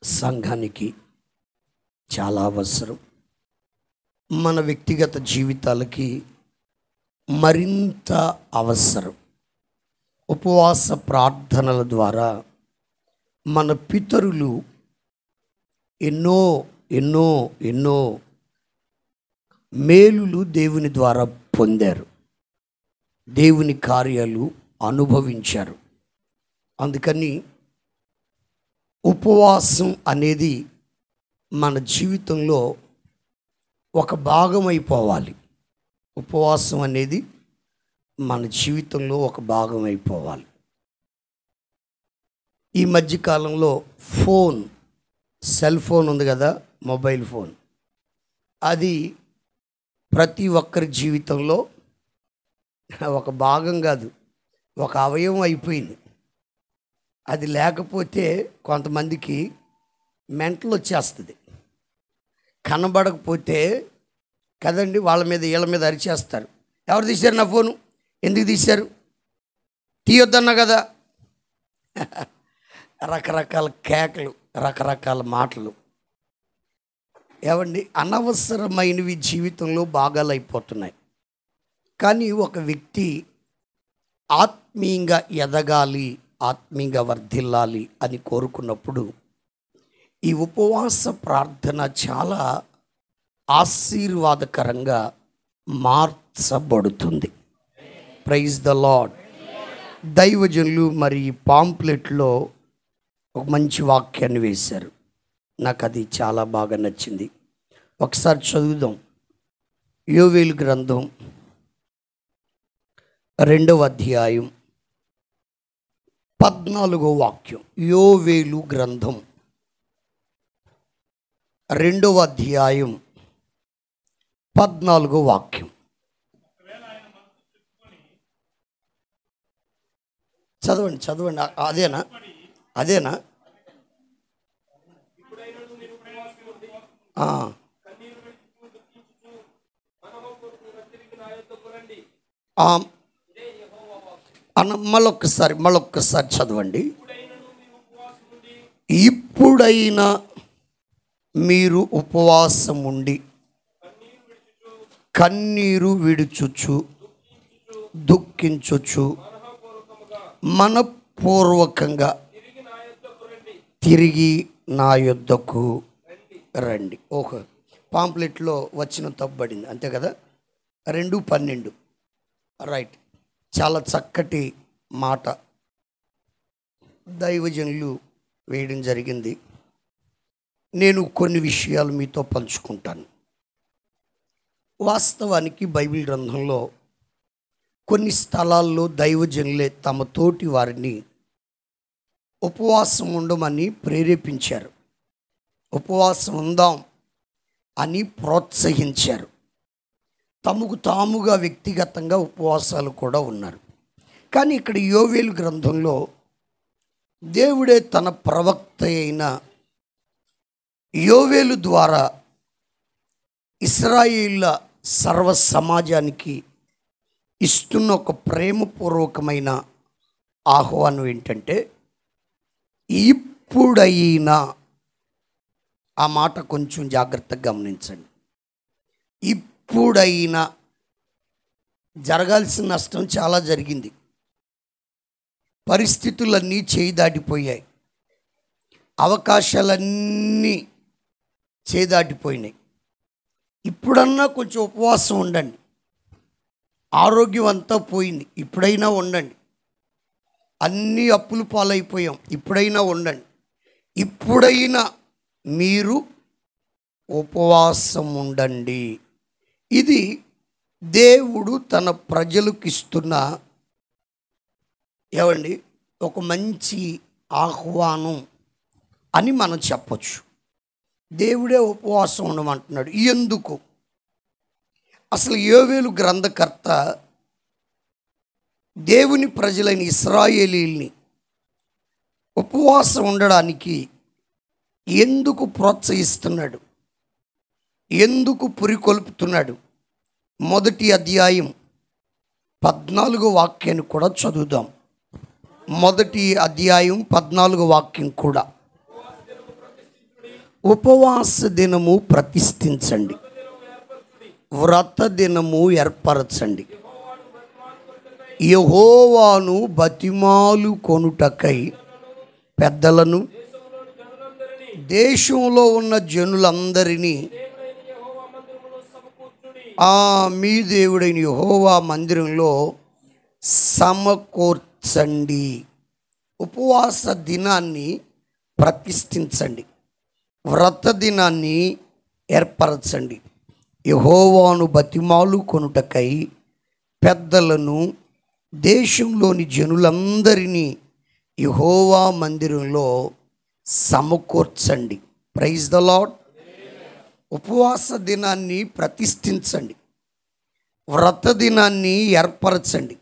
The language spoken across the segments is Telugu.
సంఘానికి చాలా అవసరం. మన వ్యక్తిగత జీవితాలకి మరింత అవసరం. ఉపవాస ప్రార్థనల ద్వారా మన పితరులు ఎన్నో ఎన్నో ఎన్నో మేలులు దేవుని ద్వారా పొందారు, దేవుని కార్యాలు అనుభవించారు. అందుకని ఉపవాసం అనేది మన జీవితంలో ఒక భాగం అయిపోవాలి. ఉపవాసం అనేది మన జీవితంలో ఒక భాగం అయిపోవాలి. ఈ మధ్యకాలంలో సెల్ ఫోన్ ఉంది కదా, మొబైల్ ఫోన్, అది ప్రతి ఒక్కరి జీవితంలో ఒక భాగం కాదు, ఒక అవయవం అయిపోయింది. అది లేకపోతే కొంతమందికి మెంటల్ వచ్చేస్తుంది. కనబడకపోతే కదండి వీళ్ళ మీద అరిచేస్తారు. ఎవరు తీశారు నా ఫోను, ఎందుకు తీశారు, తీయొద్దన్నా కదా. రకరకాల కేకలు, రకరకాల మాటలు. ఏవండి, అనవసరమైనవి జీవితంలో భాగాలు అయిపోతున్నాయి. కానీ ఒక వ్యక్తి ఆత్మీయంగా ఎదగాలి, ఆత్మీయంగా వర్ధిల్లాలి అని కోరుకున్నప్పుడు ఈ ఉపవాస ప్రార్థన చాలా ఆశీర్వాదకరంగా మార్చబడుతుంది. Praise the lord. దైవజనులు మరి పాంప్లెట్లో ఒక మంచి వాక్యాన్ని వేశారు, నాకు అది చాలా బాగా నచ్చింది. ఒకసారి చదువుదాం. యోవేలు గ్రంథం 2వ అధ్యాయం 14వ వాక్యం. యోవేలు గ్రంథం 2వ అధ్యాయం 14వ వాక్యం. చదవండి. అదేనా? మళ్ళొక్కసారి చదవండి. ఇప్పుడైనా మీరు ఉపవాసం ఉండి కన్నీరు విడుచుచు దుఃఖించుచు మనపూర్వకంగా తిరిగి నా యొద్దకు రండి. ఓహో, పాంప్లెట్లో వచ్చిన తప్పబడింది అంతే కదా, 2:12. రైట్. చాలా చక్కటి మాట దైవజనులు వేయడం జరిగింది. నేను కొన్ని విషయాలు మీతో పంచుకుంటాను. వాస్తవానికి బైబిల్ గ్రంథంలో కొన్ని స్థలాల్లో దైవజనులే తమ తోటి వారిని ఉపవాసం ఉండమని ప్రేరేపించారు, ఉపవాసం ఉందాం అని ప్రోత్సహించారు. తమకు తాముగా వ్యక్తిగతంగా ఉపవాసాలు కూడా ఉన్నారు. కానీ ఇక్కడ యోవేలు గ్రంథంలో దేవుడే తన ప్రవక్త అయిన యోవేలు ద్వారా ఇశ్రాయేళ్ల సర్వ సమాజానికి ఇస్తున్న ఒక ప్రేమపూర్వకమైన ఆహ్వానం ఏంటంటే, ఇప్పుడైనా, ఆ మాట కొంచెం జాగ్రత్తగా గమనించండి. ఇప్పుడైనా జరగాల్సిన నష్టం చాలా జరిగింది, పరిస్థితులన్నీ చేయి దాటిపోయాయి, అవకాశాలన్నీ చేయి దాటిపోయినాయి. ఇప్పుడన్నా కొంచెం ఉపవాసం ఉండండి. ఆరోగ్యం అంతా పోయింది, ఇప్పుడైనా ఉండండి. అన్నీ అప్పులు పాలైపోయాం, ఇప్పుడైనా ఉండండి. ఇప్పుడైనా మీరు ఉపవాసం ఉండండి. ఇది దేవుడు తన ప్రజలకు ఇస్తున్న ఒక మంచి ఆహ్వానం అని మనం చెప్పచ్చు. దేవుడే ఉపవాసం ఉండమంటున్నాడు. ఎందుకు? అసలు యోవేలు గ్రంథకర్త దేవుని ప్రజలైన ఇశ్రాయేలీల్ని ఉపవాసం ఉండడానికి ఎందుకు ప్రోత్సహిస్తున్నాడు, ఎందుకు పురికొల్పుతున్నాడు? మొదటి అధ్యాయం 14వ వాక్యాన్ని కూడా చదువుదాం. మొదటి అధ్యాయం 14వ వాక్యం కూడా. ఉపవాస దినము ప్రతిష్ఠించండి, వ్రత దినము ఏర్పరచండి, యెహోవాను బతిమాలు కొనుటకై పెద్దలను దేశంలో ఉన్న జనులందరినీ మీ దేవుడైన యెహోవా మందిరంలో సమకూర్చండి. ఉపవాస దినాన్ని ప్రతిష్ఠించండి, వ్రత దినాన్ని ఏర్పరచండి, యెహోవాను బతిమాలు కొనుటకై పెద్దలను దేశంలోని జనులందరినీ యెహోవా మందిరంలో సమకూర్చండి. Praise the lord. ఉపవాస దినాన్ని ప్రతిష్ఠించండి, వ్రత దినాన్ని ఏర్పరచండి,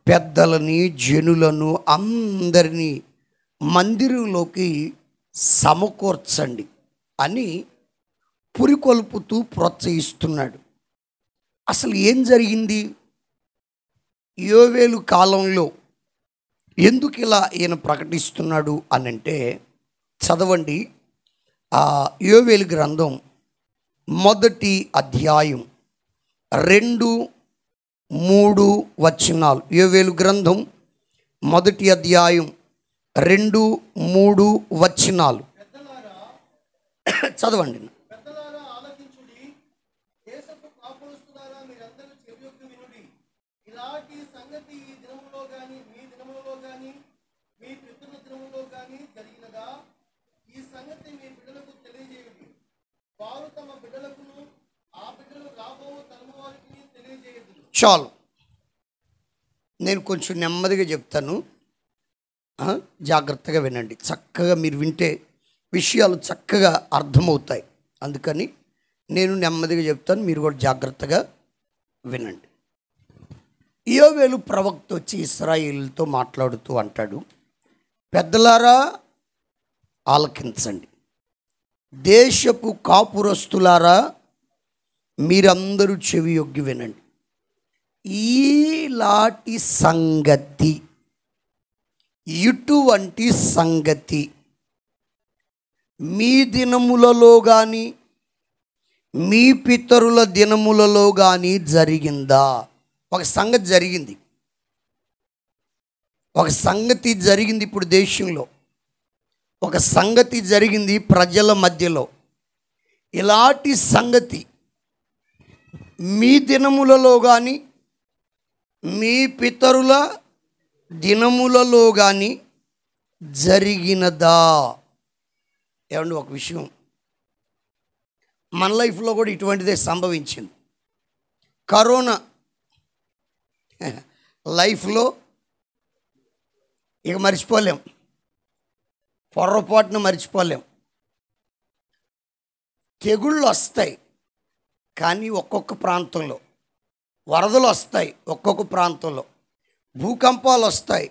పెద్దలని జనులను అందరినీ మందిరంలోకి సమకూర్చండి అని పురికొల్పుతూ ప్రోత్సహిస్తున్నాడు. అసలు ఏం జరిగింది? యోవేలు కాలంలో ఎందుకు ఇలా ఈయన ప్రకటిస్తున్నాడు అనంటే, చదవండి యోవేలు గ్రంథం 1వ అధ్యాయం 2-3 వచనాలు. యోవేలు గ్రంథం 1వ అధ్యాయం 2-3 వచనాలు చదవండి. చాలు, నేను కొంచెం నెమ్మదిగా చెప్తాను, జాగ్రత్తగా వినండి. చక్కగా మీరు వింటే విషయాలు చక్కగా అర్థమవుతాయి. అందుకని నేను నెమ్మదిగా చెప్తాను, మీరు కూడా జాగ్రత్తగా వినండి. యోవేలు ప్రవక్త వచ్చి ఇశ్రాయేలుతో మాట్లాడుతూ అంటాడు, పెద్దలారా ఆలకించండి, దేశపు కాపురస్తులారా మీరందరూ చెవి యొగ్గి వినండి. ఈలాంటి సంగతి, ఇటువంటి సంగతి మీ దినములలో కానీ మీ పితరుల దినములలో కానీ జరిగిందా? ఒక సంగతి జరిగింది, ఒక సంగతి జరిగింది ఇప్పుడు దేశంలో, ఒక సంగతి జరిగింది ప్రజల మధ్యలో. ఇలాంటి సంగతి మీ దినములలో కానీ మీ పితరుల దినములలో కానీ జరిగినదా? ఏమండి, ఒక విషయం మన లైఫ్లో కూడా ఇటువంటిదే సంభవించింది. కరోనా లైఫ్లో ఇక మర్చిపోలేం, పొర్రపాటును మర్చిపోలేం. తెగుళ్ళు వస్తాయి కానీ ఒక్కొక్క ప్రాంతంలో, వరదలు వస్తాయి ఒక్కొక్క ప్రాంతంలో, భూకంపాలు వస్తాయి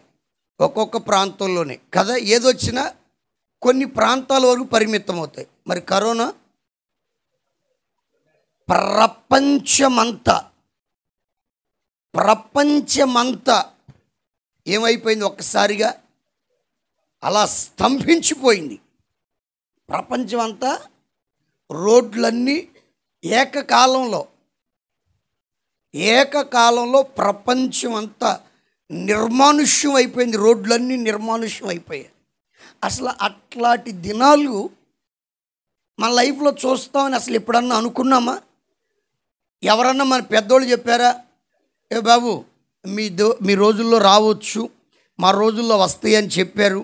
ఒక్కొక్క ప్రాంతంలోనే కదా. ఏదొచ్చినా కొన్ని ప్రాంతాల వరకు పరిమితం అవుతాయి. మరి కరోనా ప్రపంచమంతా ఏమైపోయింది? ఒక్కసారిగా అలా స్తంభించిపోయింది ప్రపంచం అంతా. రోడ్లన్నీ ఏకకాలంలో ప్రపంచం అంతా నిర్మానుష్యం అయిపోయింది, రోడ్లన్నీ నిర్మానుష్యం అయిపోయాయి. అసలు అట్లాంటి దినాలు మన లైఫ్లో చూస్తామని అసలు ఎప్పుడన్నా అనుకున్నామా? ఎవరన్నా మన పెద్దోళ్ళు చెప్పారా, ఏ బాబు మీ రోజుల్లో రావచ్చు, మా రోజుల్లో వస్తాయి అని చెప్పారు,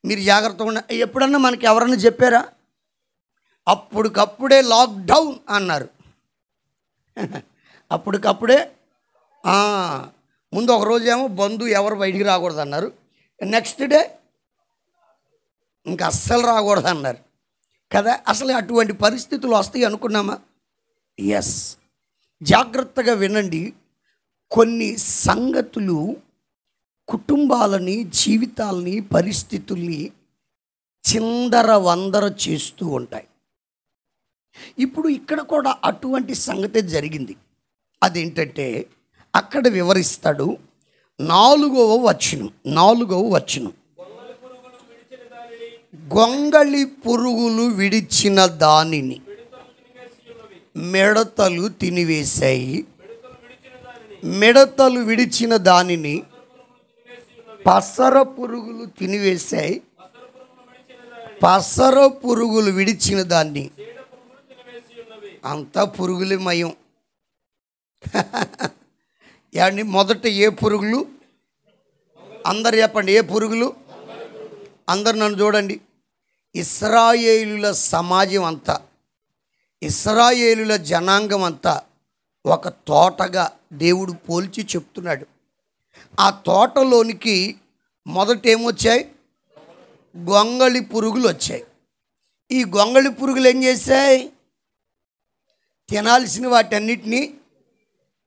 మీరు జాగ్రత్తగా ఉండ? ఎప్పుడన్నా మనకి ఎవరన్నా చెప్పారా? అప్పటికప్పుడే లాక్డౌన్ అన్నారు. అప్పటికప్పుడే ముందు ఒక రోజేమో బంధువు ఎవరు బయటికి రాకూడదు అన్నారు, నెక్స్ట్ డే ఇంకా అస్సలు రాకూడదు అన్నారు కదా. అసలు అటువంటి పరిస్థితులు వస్తాయి అనుకున్నామా? ఎస్. జాగ్రత్తగా వినండి. కొన్ని సంగతులు కుటుంబాలని, జీవితాలని, పరిస్థితుల్ని చిందర వందర చేస్తూ ఉంటాయి. ఇప్పుడు ఇక్కడ కూడా అటువంటి సంగతి జరిగింది. అదేంటంటే అక్కడ వివరిస్తాడు. 4వ వచనం గొంగళి పురుగులు విడిచిన దానిని మిడతలు తినివేశాయి. మిడతలు విడిచిన దానిని పసర పురుగులు తినివేశాయి. పసర పురుగులు విడిచిన దాన్ని అంతా పురుగులమయం. ఏమండి, మొదట ఏ పురుగులు? అందరు చెప్పండి, ఏ పురుగులు? అందరు నన్ను చూడండి. ఇశ్రాయేలుల సమాజం అంతా, ఇశ్రాయేలుల జనాంగం అంతా ఒక తోటగా దేవుడు పోల్చి చెప్తున్నాడు. ఆ తోటలోనికి మొదట ఏమొచ్చాయి? గొంగళి పురుగులు వచ్చాయి. ఈ గొంగళి పురుగులు ఏం చేశాయి? తినాల్సిన వాటన్నిటినీ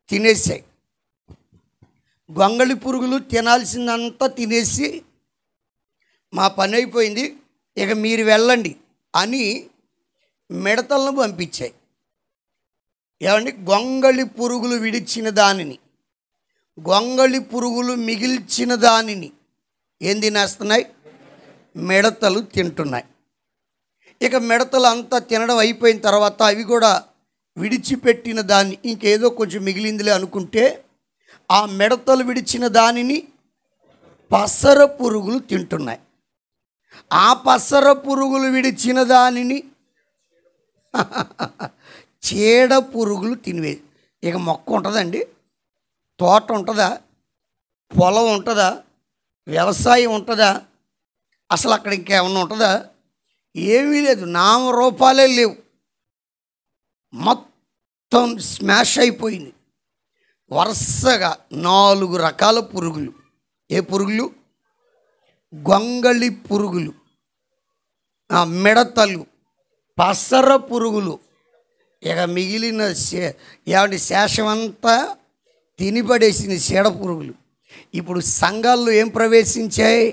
తినేసాయి. గొంగళి పురుగులు తినాల్సిందంతా తినేసి మా పని అయిపోయింది, ఇక మీరు వెళ్ళండి అని మిడతలను పంపించాయి. ఏమండి, గొంగళి పురుగులు విడిచిన దానిని, గొంగళి పురుగులు మిగిల్చిన దానిని ఏం తినేస్తున్నాయి? మిడతలు తింటున్నాయి. ఇక మిడతలు అంతా తినడం అయిపోయిన తర్వాత అవి కూడా విడిచిపెట్టిన దాన్ని ఇంకేదో కొంచెం మిగిలిందిలే అనుకుంటే ఆ మిడతలు విడిచిన దానిని పసర పురుగులు తింటున్నాయి. ఆ పసర పురుగులు విడిచిన దానిని చీడ పురుగులు తినివే. ఇక మొక్క ఉంటుందండి, తోట ఉంటుందా, పొలం ఉంటుందా, వ్యవసాయం ఉంటుందా? అసలు అక్కడ ఇంకేమన్నా ఉంటుందా? ఏమీ లేదు, నామరూపాలే లేవు. మొత్తం స్మాష్ అయిపోయింది. వరుసగా 4 రకాల పురుగులు. ఏ పురుగులు? గొంగళి పురుగులు, మిడతలు, పసర పురుగులు. ఇక మిగిలిన శేషమంతా తినిపడేసిన చీడ పురుగులు. ఇప్పుడు సంఘాల్లో ఏం ప్రవేశించాయి?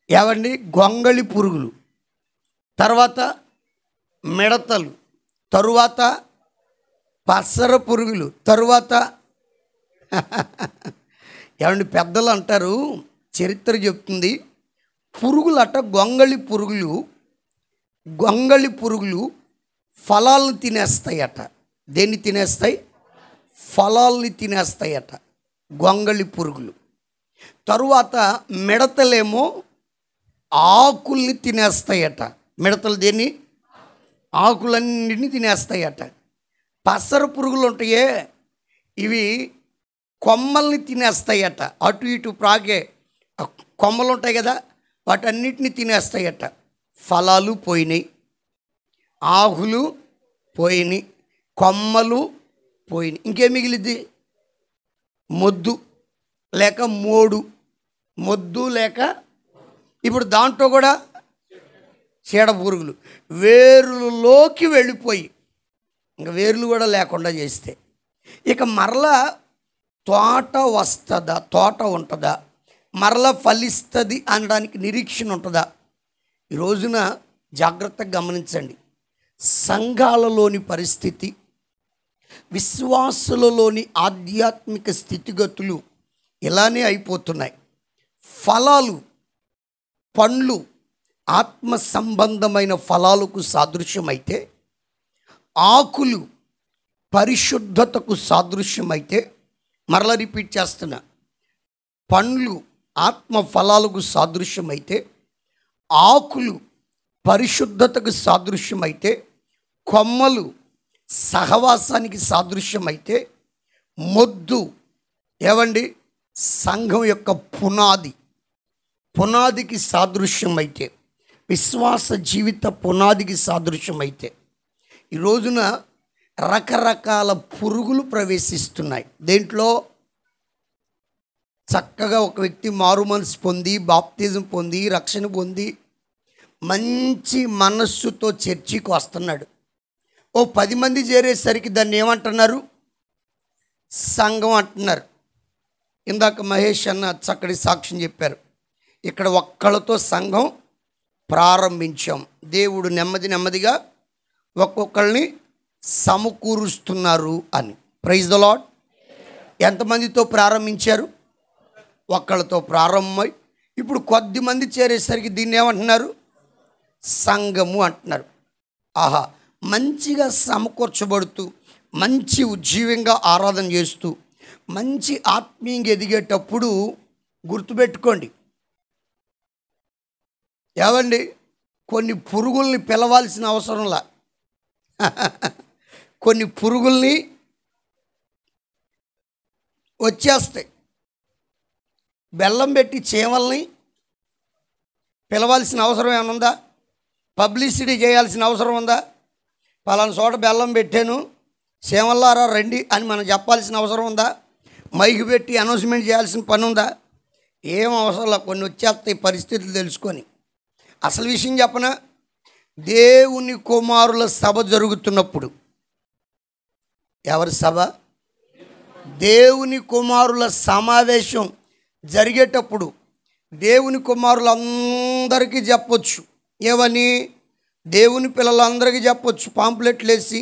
ఏవండి, గొంగళి పురుగులు, తర్వాత మిడతలు, తరువాత పసర పురుగులు, తరువాత ఏమండి, పెద్దలు అంటారు, చరిత్ర చెప్తుంది, పురుగులట గొంగళి పురుగులు, గొంగళి పురుగులు ఫలాలను తినేస్తాయట. దేన్ని తినేస్తాయి? ఫలాల్ని తినేస్తాయట గొంగళి పురుగులు. తరువాత మిడతలేమో ఆకుల్ని తినేస్తాయట. మిడతలు దేన్ని? ఆకులన్నిటిని తినేస్తాయట. పసర పురుగులు ఉంటాయే, ఇవి కొమ్మల్ని తినేస్తాయట. అటు ఇటు ప్రాగే కొమ్మలు ఉంటాయి కదా, వాటన్నిటిని తినేస్తాయట. ఫలాలు పోయినాయి, ఆకులు పోయినాయి, కొమ్మలు పోయినాయి. ఇంకేం మిగిలిద్ది? మొద్దు లేక మోడు. మొద్దు లేక ఇప్పుడు దాంట్లో కూడా చీడ పురుగులు వేరులోకి వెళ్ళిపోయి ఇంకా వేర్లు కూడా లేకుండా చేస్తే ఇక మరలా తోట వస్తుందా, తోట ఉంటుందా, మరలా ఫలిస్తుంది అనడానికి నిరీక్షణ ఉంటుందా? ఈ రోజున జాగ్రత్తగా గమనించండి. సంఘాలలోని పరిస్థితి, విశ్వాసులలోని ఆధ్యాత్మిక స్థితిగతులు ఇలానే అయిపోతున్నాయి. ఫలాలు, పండ్లు ఆత్మ సంబంధమైన ఫలాలకు సాదృశ్యమైతే, ఆకులు పరిశుద్ధతకు సాదృశ్యమైతే, మరలా రిపీట్ చేస్తున్నా, పండ్లు ఆత్మ ఫలాలకు సాదృశ్యమైతే, ఆకులు పరిశుద్ధతకు సాదృశ్యమైతే, కొమ్మలు సహవాసానికి సాదృశ్యమైతే, మొద్దు ఏవండి సంఘం యొక్క పునాదికి సాదృశ్యమైతే, విశ్వాస జీవిత పునాదికి సాదృశ్యమైతే, ఈ రోజున రకరకాల పురుగులు ప్రవేశిస్తున్నాయి. దేంట్లో? చక్కగా ఒక వ్యక్తి మారు మనసు పొంది, బాప్తిజం పొంది, రక్షణ పొంది, మంచి మనస్సుతో చర్చికి వస్తున్నాడు. ఓ 10 మంది చేరేసరికి దాన్ని ఏమంటున్నారు? సంఘం అంటున్నారు. ఇందాక మహేష్ అన్న చక్కటి సాక్ష్యం చెప్పారు. ఇక్కడ ఒక్కళ్ళతో సంఘం ప్రారంభించాం. దేవుడు నెమ్మదిగా ఒక్కొక్కరిని సమకూరుస్తున్నారు అని. Praise the lord. ఎంతమందితో ప్రారంభించారు? ఒక్కళ్ళతో ప్రారంభమై ఇప్పుడు కొద్ది మంది చేరేసరికి దీన్ని ఏమంటున్నారు? సంఘము అంటున్నారు. ఆహా, మంచిగా సమకూర్చబడుతూ మంచి ఉజ్జీవంగా ఆరాధన చేస్తూ మంచి ఆత్మీయంగా ఎదిగేటప్పుడు గుర్తుపెట్టుకోండి ఏవండి, కొన్ని పురుగుల్ని పిలవాల్సిన అవసరంలా కొన్ని పురుగుల్ని వచ్చేస్తాయి. బెల్లం పెట్టి చీమల్ని పిలవాల్సిన అవసరం ఏమైనా ఉందా? పబ్లిసిటీ చేయాల్సిన అవసరం ఉందా? పలానా చోట బెల్లం పెట్టాను, చీమల్లారా రండి అని మనం చెప్పాల్సిన అవసరం ఉందా? మైకు పెట్టి అనౌన్స్మెంట్ చేయాల్సిన పని ఉందా? ఏం అవసరంలా, కొన్ని వచ్చేస్తాయి పరిస్థితులు తెలుసుకొని. అసలు విషయం చెప్పనా, దేవుని కుమారుల సభ జరుగుతున్నప్పుడు, ఎవరి సభ? దేవుని కుమారుల సమావేశం జరిగేటప్పుడు దేవుని కుమారులందరికీ చెప్పొచ్చు. ఏమని? దేవుని పిల్లలందరికీ చెప్పొచ్చు. పాంప్లెట్లు వేసి,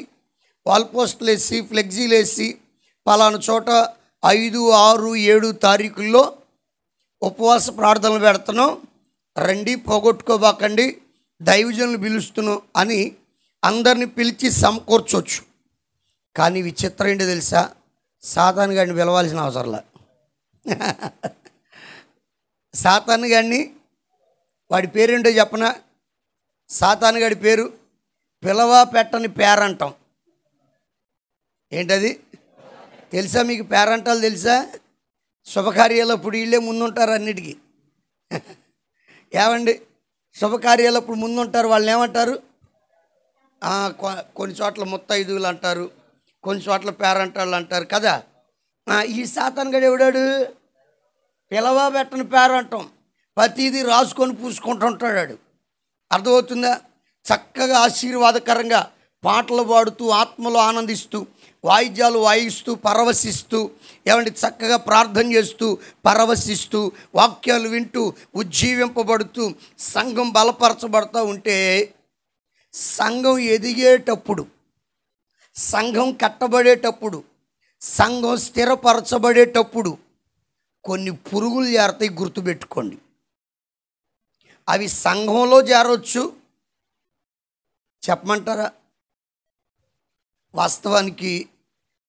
వాల్ పోస్టులు వేసి, ఫ్లెక్సీలు వేసి, పలానా చోట 5, 6, 7 తారీఖుల్లో ఉపవాస ప్రార్థనలు పెడుతున్నాం, రండి, పోగొట్టుకోబాకండి, దైవజనులు పిలుస్తున్నాం అని అందరిని పిలిచి సమకూర్చవచ్చు. కానీ విచిత్రం ఏంటో తెలుసా? సాతాను గారిని పిలవాల్సిన అవసరంలా. సాతాను గారిని, వాడి పేరేంటో చెప్పనా? సాతాను గారి పేరు పిలవా పెట్టని పేరంటాం. ఏంటది తెలుసా మీకు? పేరంటాలు తెలుసా? శుభకార్యాలప్పుడు వీళ్ళే ముందుంటారు అన్నిటికీ. ఏమండి, శుభకార్యాలప్పుడు ముందుంటారు. వాళ్ళని ఏమంటారు? కొన్ని చోట్ల ముత్తైదువులు అంటారు, కొన్ని చోట్ల పేరంటాళ్ళు అంటారు కదా. ఈ సాతాను గడు ఎవడాడు? పిలవా పెట్టని పేరంటాం. ప్రతిదీ రాసుకొని పూసుకుంటుంటాడు. అర్థమవుతుందా? చక్కగా ఆశీర్వాదకరంగా పాటలు పాడుతూ ఆత్మలో ఆనందిస్తూ వాయిద్యాలు వాయిస్తూ పరవశిస్తూ, ఏమంటే చక్కగా ప్రార్థన చేస్తూ పరవశిస్తూ వాక్యాలు వింటూ ఉజ్జీవింపబడుతూ సంఘం బలపరచబడుతూ ఉంటే, సంఘం ఎదిగేటప్పుడు, సంఘం కట్టబడేటప్పుడు, సంఘం స్థిరపరచబడేటప్పుడు కొన్ని పురుగులు చేరతాయి. గుర్తుపెట్టుకోండి. అవి సంఘంలో చేరవచ్చు. చెప్పమంటారా? వాస్తవానికి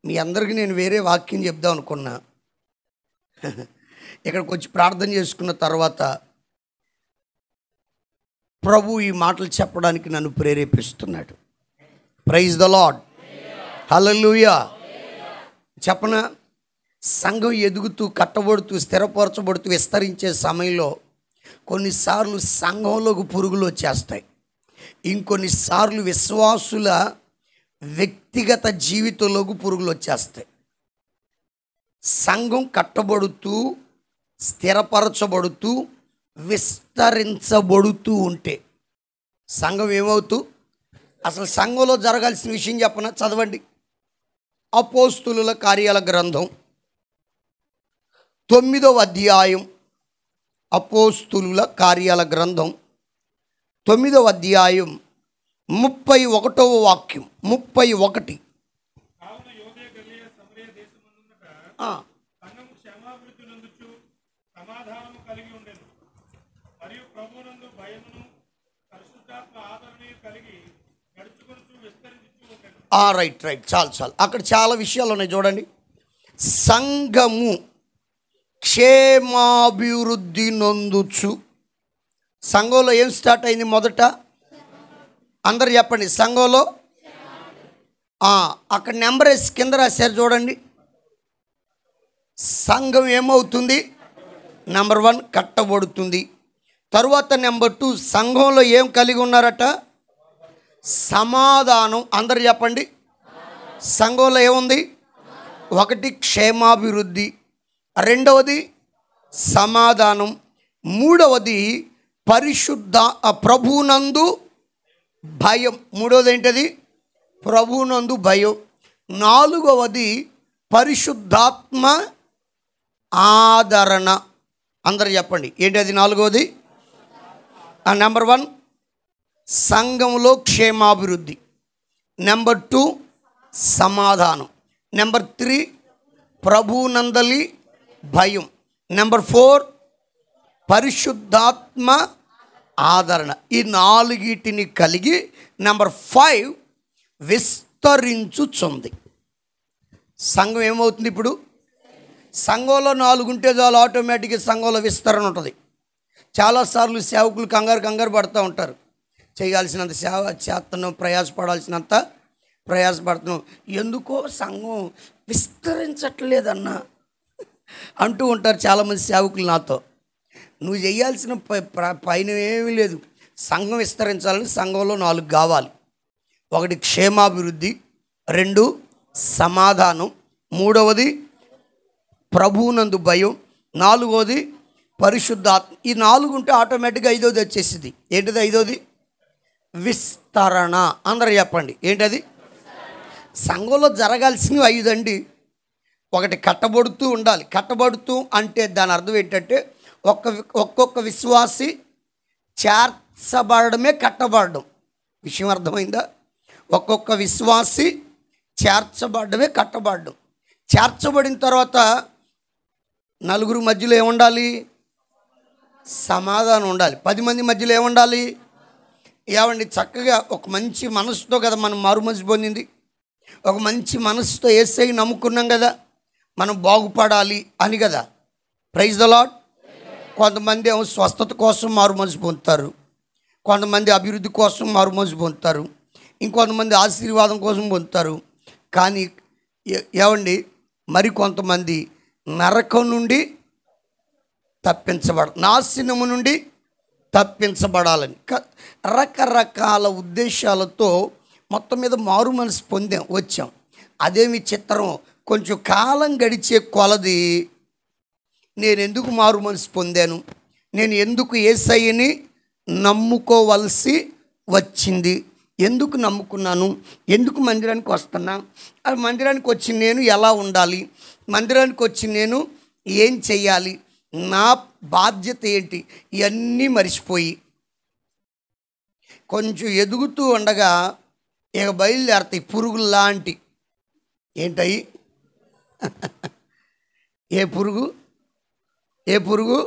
మీ అందరికీ నేను వేరే వాక్యం చెప్దాం అనుకున్నా. ఇక్కడికి వచ్చి ప్రార్థన చేసుకున్న తర్వాత ప్రభు ఈ మాటలు చెప్పడానికి నన్ను ప్రేరేపిస్తున్నాడు. Praise the Lord. హల్లెలూయా. చెప్పనా, సంఘం ఎదుగుతూ కట్టబడుతూ స్థిరపరచబడుతూ విస్తరించే సమయంలో కొన్నిసార్లు సంఘంలోకి పురుగులు వచ్చేస్తాయి. ఇంకొన్నిసార్లు విశ్వాసుల వ్యక్తిగత జీవితంలోకి పురుగులు వచ్చేస్తాయి. సంఘం కట్టబడుతూ స్థిరపరచబడుతూ విస్తరించబడుతూ ఉంటే సంఘం ఏమవుతూ, అసలు సంఘంలో జరగాల్సిన విషయం చెప్పనా? చదవండి. అపోస్తులుల కార్యాల గ్రంథం 9వ అధ్యాయం. అపోస్తులుల కార్యాల గ్రంథం 9వ అధ్యాయం 31వ వాక్యం. 31. రైట్. చాలు. అక్కడ చాలా విషయాలు ఉన్నాయి చూడండి. సంఘము క్షేమాభివృద్ధి నొందుచు. సంఘంలో ఏం స్టార్ట్ అయింది? మొదట అందరు చెప్పండి, సంఘంలో. అక్కడ నెంబర్ వేసి కింద రాశారు చూడండి. సంఘం ఏమవుతుంది? నెంబర్ 1 కట్టబడుతుంది. తరువాత నెంబర్ 2 సంఘంలో ఏం కలిగి ఉన్నారట? సమాధానం. అందరు చెప్పండి, సంఘంలో ఏముంది? 1 క్షేమాభివృద్ధి, 2వది సమాధానం, 3వది పరిశుద్ధ ప్రభునందు భయం. 3వది ఏంటది? ప్రభునందు భయం. 4వది పరిశుద్ధాత్మ ఆదరణ. అందరు చెప్పండి, ఏంటది 4వది? నెంబర్ 1 సంఘంలో క్షేమాభివృద్ధి, నెంబర్ 2 సమాధానం, నెంబర్ 3 ప్రభునందలి భయం, నెంబర్ 4 పరిశుద్ధాత్మ ఆదరణ. ఈ నాలుగిటిని కలిగి నెంబర్ 5 విస్తరించుచుంది. సంఘం ఏమవుతుంది? ఇప్పుడు సంఘంలో 4 ఉంటే చాలు, ఆటోమేటిక్గా సంఘంలో విస్తరణ ఉంటుంది. చాలాసార్లు సేవకులు కంగారు పడుతూ ఉంటారు. చేయాల్సినంత సేవ చేస్తున్నాం, ప్రయాసపడాల్సినంత ప్రయాసపడుతున్నాం, ఎందుకో సంఘం విస్తరించట్లేదన్నా అంటూ ఉంటారు చాలామంది సేవకులు నాతో. నువ్వు చేయాల్సిన పైన ఏమీ లేదు. సంఘం విస్తరించాలని సంఘంలో 4 కావాలి. 1 క్షేమాభివృద్ధి, 2 సమాధానం, 3వది ప్రభువునందు భయం, 4వది పరిశుద్ధాత్మ. ఈ 4 ఉంటే ఆటోమేటిక్గా 5వది వచ్చేసింది. ఏంటిది 5వది? విస్తరణ. అందరూ చెప్పండి, ఏంటది? సంఘంలో జరగాల్సినవి 5 అండి. 1 కట్టబడుతూ ఉండాలి. కట్టబడుతూ అంటే దాని అర్థం ఏంటంటే ఒక్కొక్క విశ్వాసి చేర్చబడమే కట్టబడడం. విషయం అర్థమైందా? ఒక్కొక్క విశ్వాసి చేర్చబడమే కట్టబడడం. చేర్చబడిన తర్వాత 4 మధ్యలో ఏముండాలి? సమాధానం ఉండాలి. 10 మంది మధ్యలో ఏముండాలి? ఏమండి, చక్కగా ఒక మంచి మనసుతో కదా మనం మారు మనసు పొందింది. ఒక మంచి మనసుతో యేసయ్యని నమ్ముకున్నాం కదా, మనం బాగుపడాలి అని కదా. Praise the lord. కొంతమంది ఏమో స్వస్థత కోసం మారు మనసు పొందుతారు, కొంతమంది అభివృద్ధి కోసం మారు మనసు పొందుతారు, ఇంకొంతమంది ఆశీర్వాదం కోసం పొందుతారు. కానీ ఏమండి, మరి కొంతమంది నరకం నుండి నాశనము నుండి తప్పించబడాలని రకరకాల ఉద్దేశాలతో మొత్తం మీద మారు మనసు వచ్చాం. అదేమి చిత్రం, కొంచెం కాలం గడిచే కొలది నేను ఎందుకు మారు మనసు పొందాను, నేను ఎందుకు యేసయ్యని నమ్ముకోవలసి వచ్చింది, ఎందుకు నమ్ముకున్నాను, ఎందుకు మందిరానికి వస్తున్నా, మందిరానికి వచ్చి నేను ఎలా ఉండాలి, మందిరానికి వచ్చి నేను ఏం చెయ్యాలి, నా బాధ్యత ఏంటి, ఇవన్నీ మర్చిపోయి కొంచెం ఎదుగుతూ ఉండగా ఇక బయలుదేరతాయి పురుగులు లాంటి. ఏంటయి? ఏ పురుగు?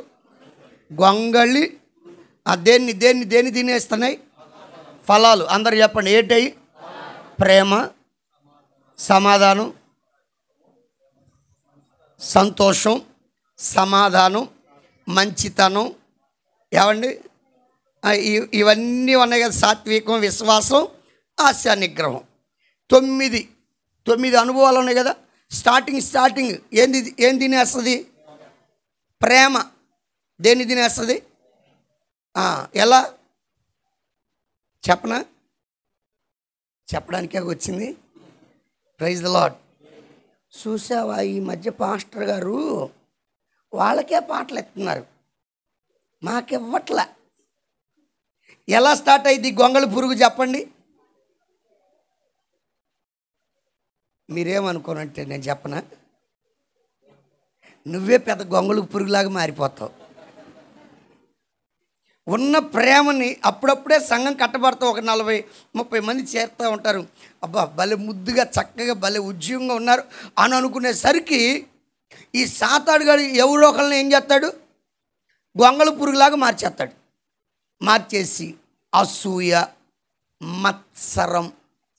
గొంగళి. దేన్ని తినేస్తున్నాయి? ఫలాలు. అందరు చెప్పండి, ఏంటయి? ప్రేమ, సమాధానం, సంతోషం, సమాధానం, మంచితనం. ఏమండి, ఇవన్నీ ఉన్నాయి కదా. సాత్వికం, విశ్వాసం, ఆశా నిగ్రహం. 9 అనుభవాలు ఉన్నాయి కదా. స్టార్టింగ్ ఏం తినేస్తుంది? ప్రేమ. దేన్ని తినేస్తుంది? ఎలా చెప్పడానికే వచ్చింది. Praise the lord. చూసావా, ఈ మధ్య పాస్టర్ గారు వాళ్ళకే పాటలు ఎత్తున్నారు, మాకివ్వట్ల. ఎలా స్టార్ట్ అయింది గొంగళి పురుగు? చెప్పండి. మీరేమనుకోనంటే నేను చెప్పనా, నువ్వే పెద్ద గొంగళి పురుగులాగా మారిపోతావు. ఉన్న ప్రేమని అప్పుడప్పుడే సంఘం కట్టబడతావు. ఒక 40-30 మంది చేరుతూ ఉంటారు. అబ్బా భలే ముద్దుగా చక్కగా భలే ఉద్యోగంగా ఉన్నారు అని అనుకునేసరికి ఈ సాతాడుగాడు ఎవరో ఒకళ్ళని ఏం చేస్తాడు? గొంగళి పురుగులాగా మార్చేస్తాడు. మార్చేసి అసూయ, మత్సరం,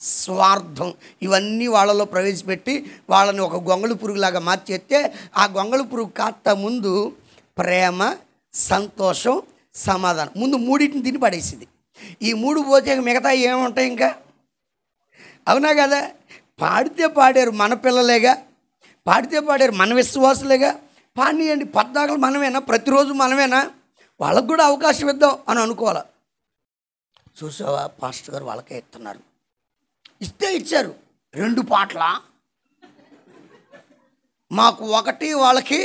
స్వార్థం ఇవన్నీ వాళ్ళలో ప్రవేశపెట్టి వాళ్ళని ఒక గొంగళి పురుగులాగా మార్చేస్తే ఆ గొంగళి పురుగు కాస్త ముందు ప్రేమ, సంతోషం, సమాధానం ముందు 3టిని తిని పడేసింది. ఈ 3 పోతే మిగతా ఏముంటాయి ఇంకా? అవునా కదా? పాడితే పాడారు మన పిల్లలేగా, పాడితే పాడారు మన విశ్వాసులేగా, పాడియండి. పద్దాకలు మనమేనా? ప్రతిరోజు మనమేనా? వాళ్ళకు కూడా అవకాశం ఇద్దాం అని అనుకోవాలి. చూసావా, పాస్టర్ గారు వాళ్ళకే ఇస్తున్నారు. ఇచ్చారు 2 పాటల, మాకు 1, వాళ్ళకి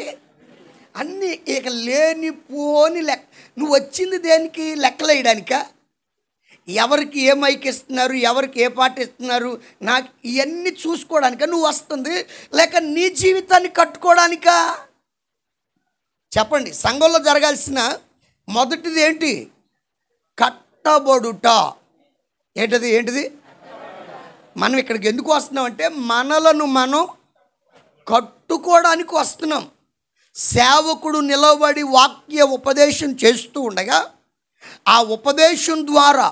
అన్నీ. ఇక లేనిపోని నువ్వు వచ్చింది దేనికి? లెక్కలేయడానికా? ఎవరికి ఏ మైక్ ఇస్తున్నారు, ఎవరికి ఏ పాట ఇస్తున్నారు, నాకు ఇవన్నీ చూసుకోవడానికా నువ్వు వస్తుంది, లేక నీ జీవితాన్ని కట్టుకోవడానికా? చెప్పండి. సంఘంలో జరగాల్సిన మొదటిది ఏంటి? కట్టబడుట. ఏంటిది? మనం ఇక్కడికి ఎందుకు వస్తున్నాం అంటే మనలను మనం కట్టుకోవడానికి వస్తున్నాం. సేవకుడు నిలబడి వాక్య ఉపదేశం చేస్తూ ఉండగా ఆ ఉపదేశం ద్వారా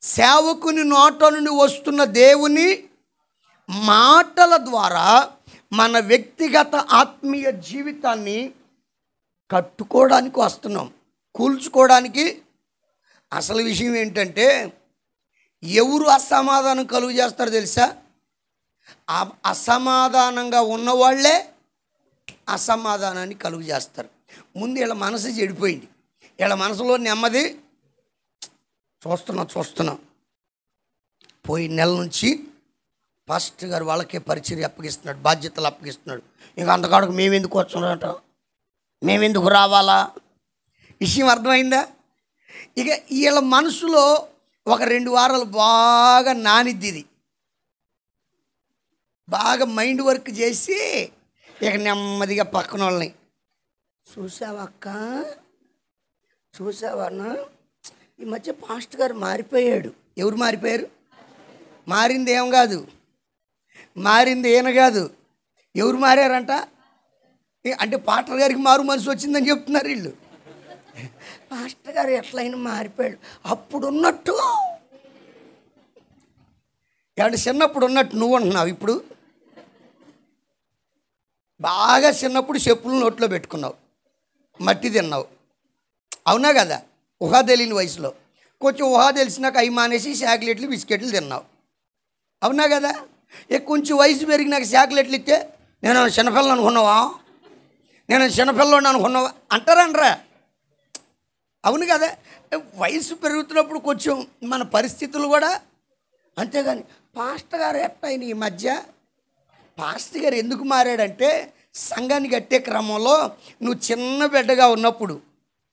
సేవకుని నోట నుండి వస్తున్న దేవుని మాటల ద్వారా మన వ్యక్తిగత ఆత్మీయ జీవితాన్ని కట్టుకోవడానికి వస్తున్నాం, కూల్చుకోవడానికి. అసలు విషయం ఏంటంటే ఎవరు అసమాధానం కలుగు చేస్తారో తెలుసా? అసమాధానంగా ఉన్నవాళ్లే అసమాధానాన్ని కలుగు చేస్తారు. ముందు వీళ్ళ మనసు చెడిపోయింది, వీళ్ళ మనసులో నెమ్మది. చూస్తున్నాం పోయిన నెల నుంచి పాస్టర్ గారు వాళ్ళకే పరిచర్య అప్పగిస్తున్నాడు, బాధ్యతలు అప్పగిస్తున్నాడు. ఇంకా అంతకాడకు మేమెందుకు వచ్చాడట, మేమెందుకు రావాలా? విషయం అర్థమైందా? ఇక వీళ్ళ మనసులో ఒక 2 వారాలు బాగా నానిద్ది, ఇది బాగా మైండ్ వర్క్ చేసి ఇక నెమ్మదిగా పక్కన వాళ్ళని చూసావా అక్క, చూసావానా ఈ మధ్య పాస్టర్ గారు మారిపోయాడు. ఎవరు మారిపోయారు? మారింది ఏం కాదు, మారింది ఏన కాదు. ఎవరు మారారంట? అంటే పాస్టర్ గారికి మారు మనసు వచ్చిందని చెప్తున్నారు వీళ్ళు. పాస్టర్ గారు ఎట్లయినా మారిపోయాడు, అప్పుడు ఉన్నట్టు. ఏమంటే చిన్నప్పుడు ఉన్నట్టు నువ్వు అంటున్నావు. ఇప్పుడు బాగా చిన్నప్పుడు చెప్పులు నోట్లో పెట్టుకున్నావు, మట్టి తిన్నావు, అవునా కదా? ఊహా తెలియని వయసులో కొంచెం ఊహా తెలిసినాక అవి మానేసి చాక్లెట్లు బిస్కెట్లు తిన్నావు, అవునా కదా? కొంచెం వయసు పెరిగినాక చాక్లెట్లు ఇస్తే నేను చిన్నపిల్లని అనుకున్నావా, నేను చిన్నపిల్లని అనుకున్నావా అంటారనరా? అవును కదా? వయసు పెరుగుతున్నప్పుడు కొంచెం మన పరిస్థితులు కూడా. అంతేగాని పాస్టర్ గారు ఎట్టయిన ఈ మధ్య, పాస్టర్ గారు ఎందుకు మారాడంటే సంఘాన్ని కట్టే క్రమంలో నువ్వు చిన్న బిడ్డగా ఉన్నప్పుడు,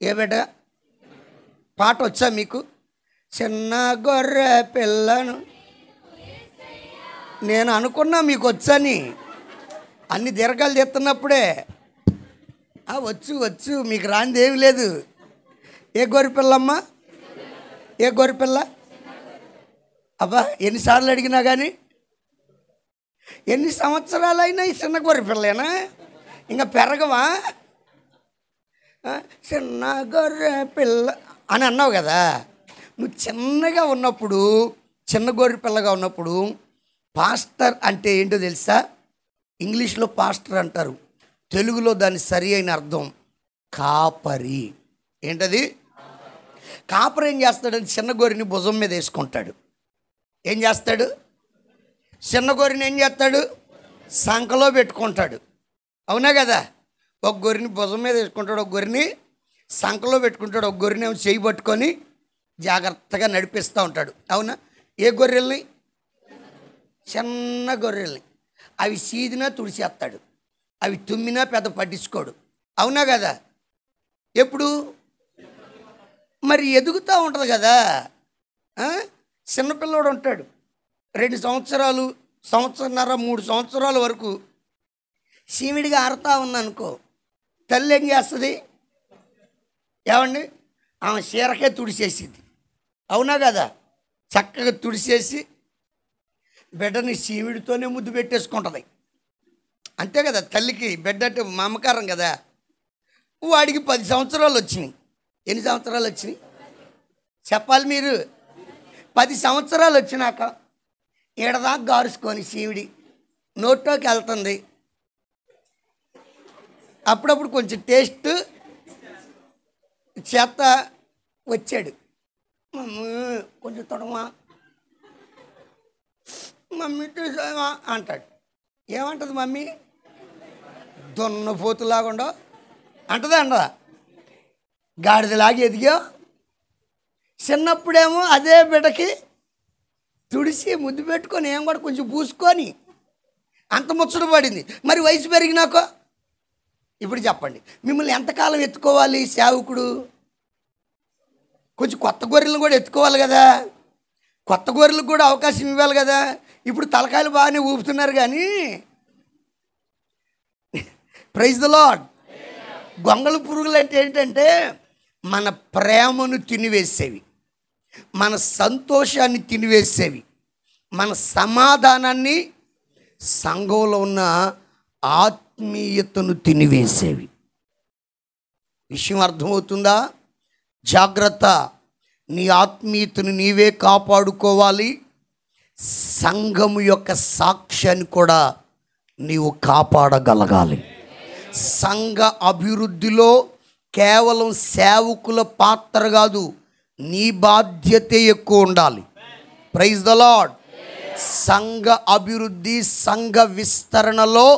ఏ బిడ్డ పాట వచ్చా మీకు? చిన్న గొర్రె పిల్లను నేను అనుకున్నా మీకు వచ్చని. అన్ని దీర్ఘాలు తెస్తున్నప్పుడే వచ్చు మీకు రానిది ఏమి లేదు. ఏ గొర్రె పిల్లమ్మా? ఏ గొర్రె పిల్ల? అబ్బా ఎన్నిసార్లు అడిగినా కానీ, ఎన్ని సంవత్సరాలైనా ఈ చిన్న గొర్రె పిల్లేనా? ఇంకా పెరగవా? చిన్న గొర్రె పిల్ల అని అన్నావు కదా. నువ్వు చిన్నగా ఉన్నప్పుడు, చిన్న గొర్రె పిల్లగా ఉన్నప్పుడు పాస్టర్ అంటే ఏంటో తెలుసా? ఇంగ్లీష్లో పాస్టర్ అంటారు, తెలుగులో దాని సరి అయిన అర్థం కాపరి. ఏంటది? కాపరి ఏం చేస్తాడంటే చిన్న గొర్రెని భుజం మీద వేసుకుంటాడు. ఏం చేస్తాడు? చిన్న గొర్రెని ఏం చేస్తాడు? సంకలో పెట్టుకుంటాడు, అవునా కదా? ఒక గొర్రెని భుజం మీద వేసుకుంటాడు, ఒక గొర్రెని సంకలో పెట్టుకుంటాడు, ఒక గొర్రెని ఏమో చేయి పట్టుకొని జాగ్రత్తగా నడిపిస్తూ ఉంటాడు, అవునా? ఏ గొర్రెల్ని? చిన్న గొర్రెల్ని. అవి సీదినా తుడిచేస్తాడు, అవి తుమ్మినా పెద్ద పట్టించుకోడు, అవునా కదా? ఎప్పుడు మరి ఎదుగుతూ ఉంటుంది కదా. చిన్నపిల్లడు ఉంటాడు 2 సంవత్సరాలు, సంవత్సరన్నర, 3 సంవత్సరాల వరకు సీమిడిగా ఆరుతా ఉందనుకో, తల్లి ఏం చేస్తుంది? ఏమండి, ఆమె చీరకే తుడిచేసిద్ది, అవునా కదా? చక్కగా తుడిచేసి బిడ్డని సీమిడితోనే ముద్దు పెట్టేసుకుంటుంది, అంతే కదా? తల్లికి బిడ్డ అంటే మమకారం కదా. వాడికి 10 సంవత్సరాలు వచ్చినాయి. ఎన్ని సంవత్సరాలు వచ్చినాయి చెప్పాలి మీరు? 10 సంవత్సరాలు వచ్చినాక ఈడదాకా గారుసుకొని సీవిడి నోట్లోకి వెళ్తుంది. అప్పుడప్పుడు కొంచెం టేస్ట్ చేత వచ్చాడు, కొంచెం తొడమా మమ్మీ చూసావా అంటాడు. ఏమంటుంది మమ్మీ? దున్నపోతులాగుండో అంటదా అంటదా? గాడిదలాగా ఎదిగా. చిన్నప్పుడేమో అదే బిడ్డకి తుడిసి ముద్దు పెట్టుకొని ఏం కూడా కొంచెం పూసుకొని అంత ముచ్చట పడింది. మరి వయసు పెరిగినాక ఇప్పుడు చెప్పండి, మిమ్మల్ని ఎంతకాలం ఎత్తుకోవాలి సేవకుడు? కొంచెం కొత్త గొర్రెలను కూడా ఎత్తుకోవాలి కదా, కొత్త గొర్రెలకు కూడా అవకాశం ఇవ్వాలి కదా. ఇప్పుడు తలకాయలు బాగానే ఊపుతున్నారు కానీ, ప్రైజ్ ద లార్డ్. గొంగళి పురుగులు అంటే ఏంటంటే మన ప్రేమను తినివేసేవి, మన సంతోషాన్ని తినివేసేవి, మన సమాధానాన్ని, సంఘంలో ఉన్న ఆత్మీయతను తినివేసేవి. విషయం అర్థమవుతుందా? జాగ్రత్త, నీ ఆత్మీయతను నీవే కాపాడుకోవాలి. సంఘము యొక్క సాక్ష్యాన్ని కూడా నీవు కాపాడగలగాలి. సంఘ అభివృద్ధిలో కేవలం సేవకుల పాత్ర కాదు, నీ బాధ్యతే ఎక్కువ ఉండాలి. Praise the lord. సంఘ అభివృద్ధి, సంఘ విస్తరణలో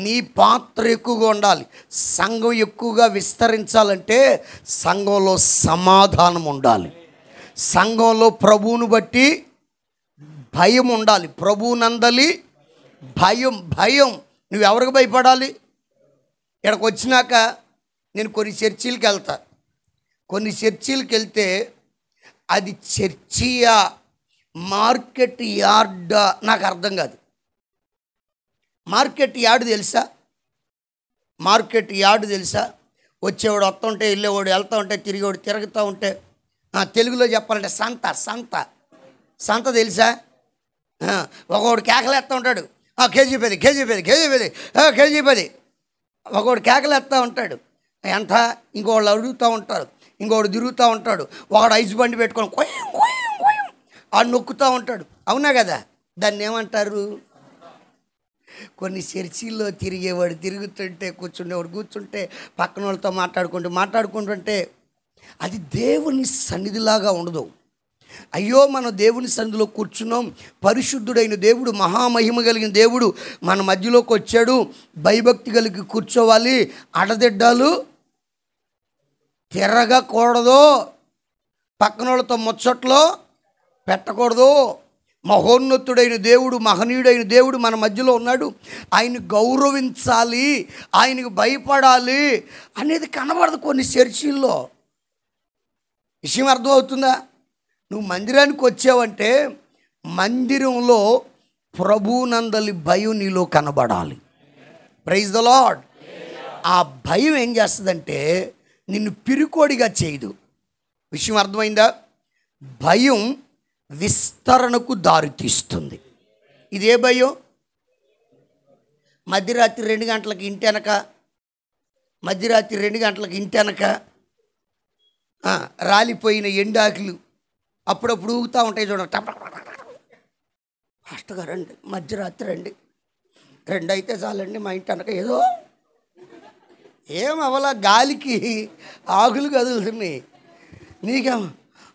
నీ పాత్ర ఎక్కువగా ఉండాలి. సంఘం ఎక్కువగా విస్తరించాలంటే సంఘంలో సమాధానం ఉండాలి, సంఘంలో ప్రభువును బట్టి భయం ఉండాలి. ప్రభువునందలి భయం. నువ్వు ఎవరికి భయపడాలి? ఇక్కడికి వచ్చినాక నేను కొన్ని చర్చిలకు వెళ్తా. కొన్ని చర్చిలకు వెళ్తే అది చర్చియా మార్కెట్ యార్డా నాకు అర్థం కాదు. మార్కెట్ యార్డు తెలుసా? మార్కెట్ యార్డు తెలుసా? వచ్చేవాడు వస్తూ ఉంటే, వెళ్ళేవాడు వెళ్తూ ఉంటే, తిరిగేవాడు తిరుగుతూ ఉంటే, తెలుగులో చెప్పాలంటే సంత తెలుసా? ఒకడు కేకలేస్తూ ఉంటాడు, కేజీ 10. ఒకడు కేకలేస్తూ ఉంటాడు, ఎంత? ఇంకోళ్ళు అడుగుతూ ఉంటారు, ఇంకోడు తిరుగుతూ ఉంటాడు, ఒకడు ఐస్ బండి పెట్టుకొని ఆడు నొక్కుతూ ఉంటాడు. అవునా కదా? దాన్ని ఏమంటారు? కొన్ని చర్చిల్లో తిరిగేవాడు తిరుగుతుంటే, కూర్చుండేవాడు కూర్చుంటే, పక్కన వాళ్ళతో మాట్లాడుకుంటుంటే అది దేవుని సన్నిధిలాగా ఉండదు. అయ్యో, మనం దేవుని సన్నిధిలో కూర్చున్నాం, పరిశుద్ధుడైన దేవుడు, మహామహిమ కలిగిన దేవుడు మన మధ్యలోకి వచ్చాడు, భయభక్తి కలిగి కూర్చోవాలి, అడదిడ్డాలు తిరగకూడదు, పక్కన వాళ్ళతో ముచ్చట్లో పెట్టకూడదు. మహోన్నతుడైన దేవుడు, మహనీయుడైన దేవుడు మన మధ్యలో ఉన్నాడు, ఆయన గౌరవించాలి, ఆయనకు భయపడాలి అనేది కనబడదు కొన్ని చర్చిల్లో. విషయం అర్థమవుతుందా? నువ్వు మందిరానికి వచ్చావంటే మందిరంలో ప్రభువునందలి భయం నీలో కనబడాలి. Praise the lord. ఆ భయం ఏం చేస్తుందంటే నిన్ను పిరికోడిగా చేయదు. విషయం అర్థమైందా? భయం విస్తరణకు దారితీస్తుంది. ఇదే భయం మధ్యరాత్రి 2 గంటలకు ఇంటి వెనక రాలిపోయిన ఎండాకులు అప్పుడప్పుడు ఊగుతూ ఉంటాయి చూడండి. ఫాస్ట్గా రండి, మధ్యరాత్రి రండి, 2 అయితే చాలండి, మా ఇంటి వెనక ఏదో ఏమవలా గాలికి ఆకులు కదులుతున్నాయి. నీకేమో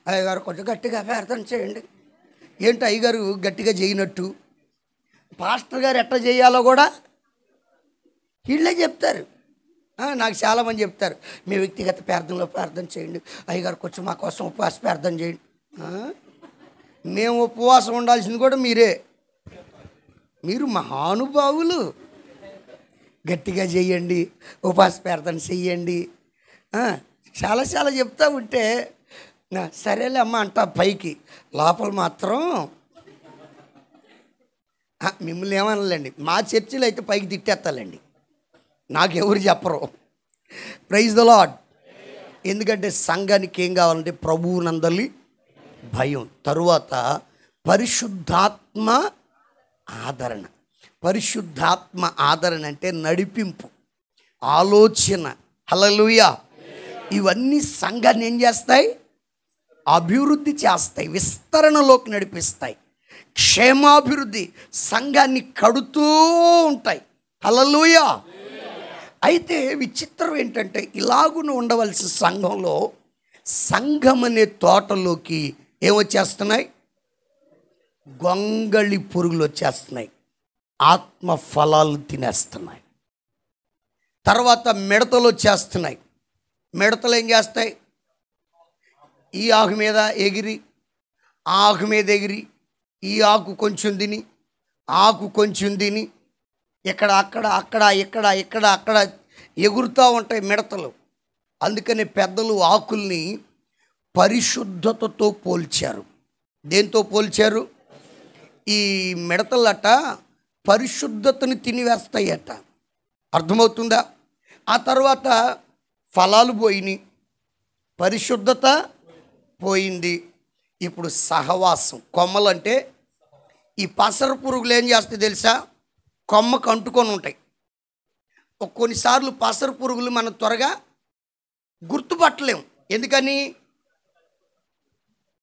అయ్యగారు కొంచెం గట్టిగా ప్రార్థన చేయండి. ఏంటి అయ్యగారు గట్టిగా చేయనట్టు? పాస్టర్ గారు ఎట్లా చేయాలో కూడా వీళ్ళే చెప్తారు. నాకు చాలామంది చెప్తారు, మీ వ్యక్తిగత ప్రార్థనలో ప్రార్థన చేయండి, అయ్యగారు కొంచెం మా కోసం ఉపవాస ప్రార్థన చేయండి. మేము ఉపవాసం ఉండాల్సింది కూడా మీరు మహానుభావులు, గట్టిగా చేయండి, ఉపవాస ప్రార్థన చెయ్యండి, చాలా చెప్తా ఉంటే సరేలే అమ్మ అంటా పైకి, లోపల మాత్రం మిమ్మల్ని ఏమనలేండి. మా చర్చిలో అయితే పైకి తిట్టేస్తాలండి, నాకెవరు చెప్పరు. Praise the lord. ఎందుకంటే సంఘానికి ఏం కావాలంటే ప్రభువునందలి భయం, తరువాత పరిశుద్ధాత్మ ఆదరణ. పరిశుద్ధాత్మ ఆదరణ అంటే నడిపింపు, ఆలోచన. హల్లెలూయా. ఇవన్నీ సంఘాన్ని ఏం చేస్తాయి? అభివృద్ధి చేస్తాయి, విస్తరణలోకి నడిపిస్తాయి, క్షేమాభివృద్ధి, సంఘాన్ని కడుతూ ఉంటాయి. హల్లెలూయా. అయితే విచిత్రం ఏంటంటే ఇలాగున ఉండవలసిన సంఘంలో సంఘం అనే తోటలోకి ఏమొచ్చేస్తున్నాయి? గొంగళి పురుగులు వచ్చేస్తున్నాయి, ఆత్మ ఫలాలు తినేస్తున్నాయి. తర్వాత మిడతలు వచ్చేస్తున్నాయి. మిడతలు ఏం చేస్తాయి? ఈ ఆకు మీద ఎగిరి, ఆ ఆకు మీద ఎగిరి, ఈ ఆకు కొంచెం తిని, ఆకు కొంచెం తిని, ఇక్కడ అక్కడ ఎగురుతూ ఉంటాయి మిడతలు. అందుకని పెద్దలు ఆకుల్ని పరిశుద్ధతతో పోల్చారు. దేంతో పోల్చారు? ఈ మిడతలట పరిశుద్ధతని తినివేస్తాయట. అర్థమవుతుందా? ఆ తర్వాత ఫలాలు పోయినాయి, పరిశుద్ధత పోయింది. ఇప్పుడు సహవాసం. కొమ్మలంటే ఈ పసర పురుగులు ఏం చేస్తాయి తెలుసా? కొమ్మకు అంటుకొని ఉంటాయి. కొన్నిసార్లు పసర పురుగులు మనం త్వరగా గుర్తుపట్టలేము. ఎందుకని?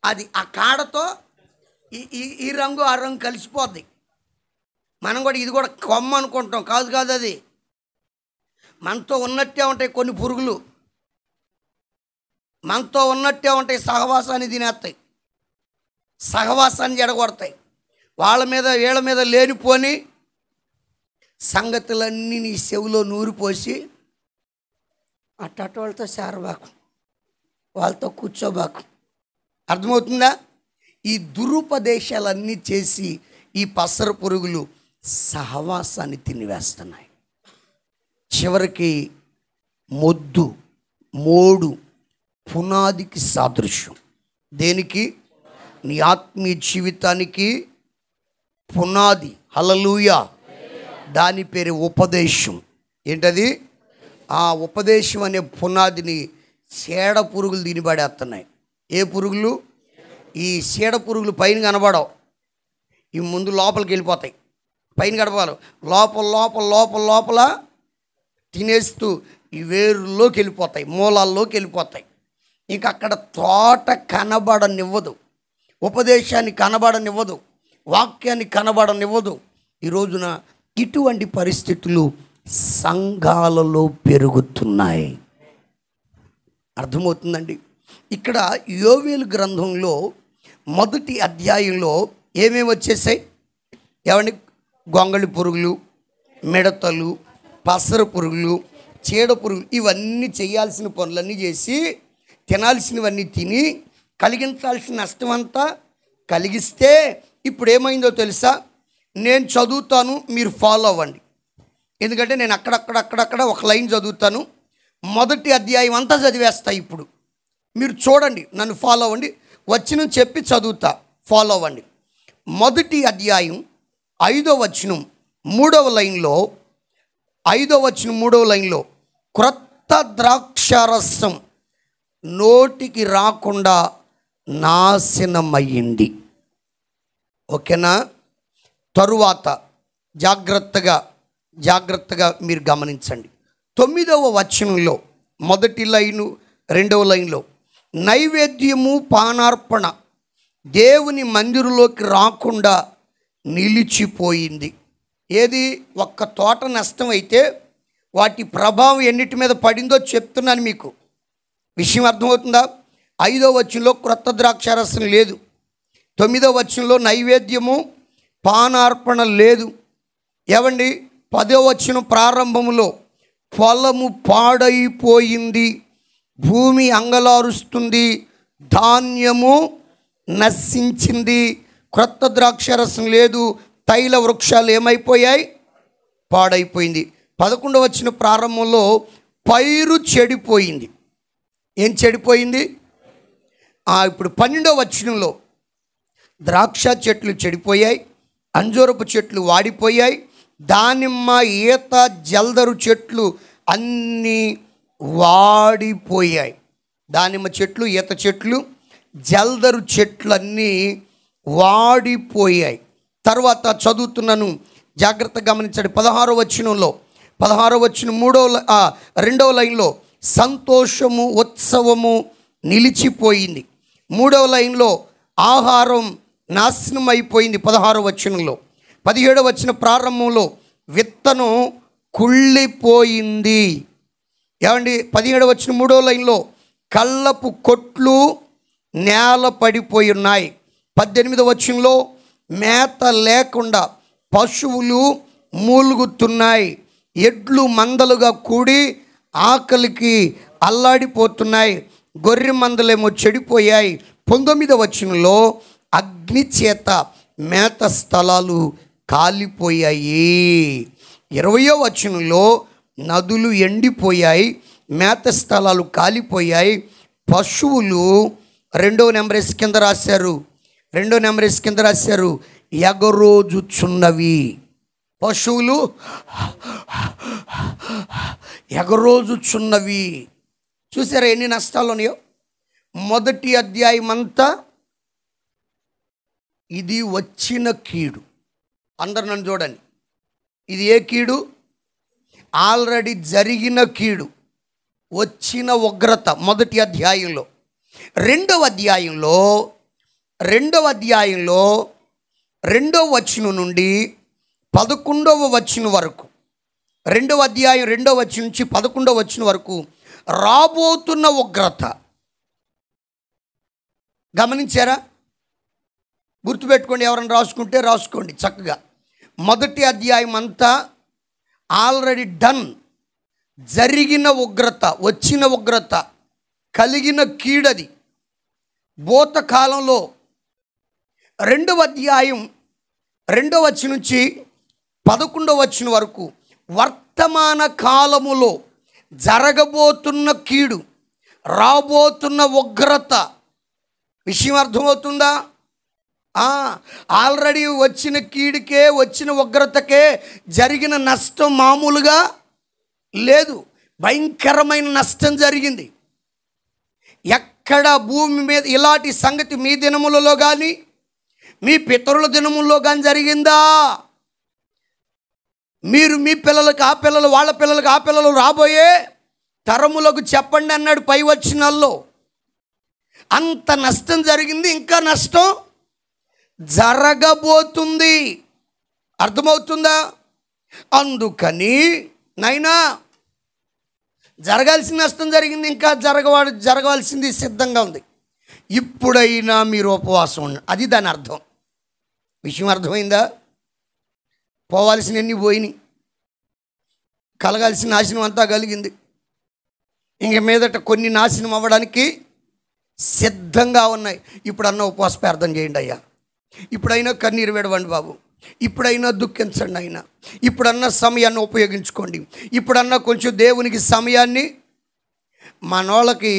అది ఆ కాడతో ఈ ఈ ఈ రంగు ఆ రంగు కలిసిపోద్ది. మనం కూడా ఇది కూడా కొమ్మ అనుకుంటాం. కాదు కాదు, అది మనతో ఉన్నట్టే ఉంటాయి కొన్ని పురుగులు, మనతో ఉన్నట్టే ఉంటాయి. సహవాసాన్ని తినేస్తాయి, సహవాసాన్ని జడగొడతాయి. వాళ్ళ మీద వీళ్ళ మీద లేనిపోని సంగతులన్నీ నీ చెవిలో నూరిపోసి అట్ట వాళ్ళతో చేరబాకు, వాళ్ళతో కూర్చోబాకు. అర్థమవుతుందా? ఈ దురుపదేశాలన్నీ చేసి ఈ పసర పురుగులు సహవాసాన్ని తినివేస్తున్నాయి. చివరికి మొద్దు మోడు పునాదికి సాదృశ్యం. దేనికి? నీ ఆత్మీయ జీవితానికి పునాది. హల్లెలూయా. దాని పేరు ఉపదేశం. ఏంటది? ఆ ఉపదేశం అనే పునాదిని చీడ పురుగులు తినిపడేస్తున్నాయి. ఏ పురుగులు? ఈ చీడ పురుగులు పైన కనబడవు, ఈ ముందు లోపలికి వెళ్ళిపోతాయి. పైన గడపాలి, లోపల లోపల లోపల లోపల తినేస్తూ ఈ వేరుల్లోకి వెళ్ళిపోతాయి, మూలాల్లోకి వెళ్ళిపోతాయి. ఇంక అక్కడ తోట కనబడనివ్వదు, ఉపదేశాన్ని కనబడనివ్వదు, వాక్యాన్ని కనబడనివ్వదు. ఈ రోజున ఇటువంటి పరిస్థితులు సంఘాలలో పెరుగుతున్నాయి. అర్థమవుతుందండి? ఇక్కడ యోవేలు గ్రంథంలో మొదటి అధ్యాయంలో ఏమేమి వచ్చేసాయి? ఏమండి? గొంగళి పురుగులు, మిడతలు, పసర పురుగులు, చీడ పురుగులు, ఇవన్నీ చేయాల్సిన పనులన్నీ చేసి తినాల్సినవన్నీ తిని కలిగించాల్సిన నష్టం అంతా కలిగిస్తే ఇప్పుడు ఏమైందో తెలుసా? నేను చదువుతాను, మీరు ఫాలో అవ్వండి. ఎందుకంటే నేను అక్కడక్కడ ఒక లైన్ చదువుతాను, మొదటి అధ్యాయం అంతా చదివేస్తా. ఇప్పుడు మీరు చూడండి, నన్ను ఫాలో అవ్వండి. వచనం చెప్పి చదువుతా, ఫాలో అవ్వండి. మొదటి అధ్యాయం 5వ వచనం 3వ లైన్లో, 5వ వచనం 3వ లైన్లో, క్రొత్త ద్రాక్షారసం నోటికి రాకుండా నాశనమయ్యింది. ఓకేనా? తరువాత జాగ్రత్తగా మీరు గమనించండి. 9వ వచనంలో మొదటి లైను 2వ లైన్లో, నైవేద్యము పానార్పణ దేవుని మందిరంలోకి రాకుండా నిలిచిపోయింది. ఏది? ఒక్క తోట నష్టం అయితే వాటి ప్రభావం ఎన్నిటి మీద పడిందో చెప్తున్నాను మీకు. విషయం అర్థమవుతుందా? 5వ వచనంలో క్రొత్త ద్రాక్షారసం లేదు, 9వ వచనంలో నైవేద్యము పానార్పణ లేదు. ఏవండి? 10వ వచనం ప్రారంభంలో పొలము పాడైపోయింది, భూమి అంగలారుస్తుంది, ధాన్యము నశించింది, క్రొత్త ద్రాక్షారసం లేదు, తైల వృక్షాలు ఏమైపోయాయి? పాడైపోయింది. 11వ వచనం ప్రారంభంలో పైరు చెడిపోయింది. ఏం చెడిపోయింది? ఇప్పుడు 12వ వచనంలో ద్రాక్ష చెట్లు చెడిపోయాయి, అంజూరపు చెట్లు వాడిపోయాయి, దానిమ్మ, ఈత, జల్దరు చెట్లు అన్నీ వాడిపోయాయి. దానిమ్మ చెట్లు, ఈత చెట్లు, జల్దరు చెట్లు అన్నీ వాడిపోయాయి. తర్వాత చదువుతున్నాను, జాగ్రత్తగా గమనించండి. 16వ వచనంలో, 16వ వచనం 2వ లైన్లో సంతోషము ఉత్సవము నిలిచిపోయింది. 3వ లైన్లో ఆహారం నాశనం అయిపోయింది. 16వ వచనంలో, 17వ వచనం ప్రారంభంలో విత్తనం కుళ్ళిపోయింది. ఏమండి? 17వ వచనం 3వ లైన్లో కళ్ళపు కొట్లు నేల పడిపోయి ఉన్నాయి. 18వ వచనంలో మేత లేకుండా పశువులు మూలుగుతున్నాయి, ఎడ్లు మందలుగా కూడి ఆకలికి అల్లాడిపోతున్నాయి, గొర్రె మందలేమో చెడిపోయాయి. 19వ వచనంలో అగ్ని చేత మేత స్థలాలు కాలిపోయాయి. 20వ వచనంలో నదులు ఎండిపోయాయి, మేత స్థలాలు కాలిపోయాయి, పశువులు 2వ నెంబరేస్ కింద రాశారు ఎగరోజుచున్నవి. పశువులు ఎగరోజుచున్నవి. చూసారా ఎన్ని నష్టాలు ఉన్నాయో? మొదటి అధ్యాయం అంతా ఇది వచ్చిన కీడు. అందరు నన్ను చూడండి, ఇది ఏ కీడు? ఆల్రెడీ జరిగిన కీడు. వచ్చిన ఉగ్రత మొదటి అధ్యాయంలో. రెండవ అధ్యాయంలో 2వ వచనం నుండి 11వ వచనం వరకు, 2వ అధ్యాయం 2వ వచనం నుంచి 11వ వచనం వరకు రాబోతున్న ఉగ్రత గమనించారా? గుర్తుపెట్టుకోండి, ఎవరైనా రాసుకుంటే రాసుకోండి చక్కగా. మొదటి అధ్యాయం అంతా ఆల్రెడీ డన్, జరిగిన ఉగ్రత, వచ్చిన ఉగ్రత, కలిగిన కీడది భూతకాలంలో. 2వ అధ్యాయం 2వ వచనం నుంచి 11వ వచనం వరకు వర్తమాన కాలములో జరగబోతున్న కీడు, రాబోతున్న ఉగ్రత విషయం అర్థమవుతుందా? ఆల్రెడీ వచ్చిన కీడుకే, వచ్చిన ఉగ్రతకే జరిగిన నష్టం మామూలుగా లేదు, భయంకరమైన నష్టం జరిగింది. ఎక్కడ భూమి మీద ఇలాంటి సంగతి మీ దినములలో కానీ మీ పితరుల దినముల్లో కానీ జరిగిందా? మీరు మీ పిల్లలకు, ఆ పిల్లలు, వాళ్ళ పిల్లలకు, ఆ పిల్లలు, రాబోయే తరములకు చెప్పండి అన్నాడు పై వచనాల్లో. అంత నష్టం జరిగింది, ఇంకా నష్టం జరగబోతుంది. అర్థమవుతుందా? అందుకని నైనా జరగాల్సిన నష్టం జరిగింది, ఇంకా జరగవలసింది సిద్ధంగా ఉంది. ఇప్పుడైనా మీరు ఉపవాసం ఉండండి, అది దాని అర్థం. విషయం అర్థమైందా? పోవాల్సినవన్నీ పోయినాయి, కలగాల్సిన నాశనం అంతా కలిగింది. ఇంక మీదట కొన్ని నాశనం అవ్వడానికి సిద్ధంగా ఉన్నాయి. ఇప్పుడన్నా ఉపవాస ప్రార్థన చేయండి అయ్యా, ఇప్పుడైనా కన్నీరు విడవండి బాబు, ఇప్పుడైనా దుఃఖించండి అయినా, ఇప్పుడన్నా సమయాన్ని ఉపయోగించుకోండి, ఇప్పుడన్నా కొంచెం దేవునికి సమయాన్ని. మనోళ్ళకి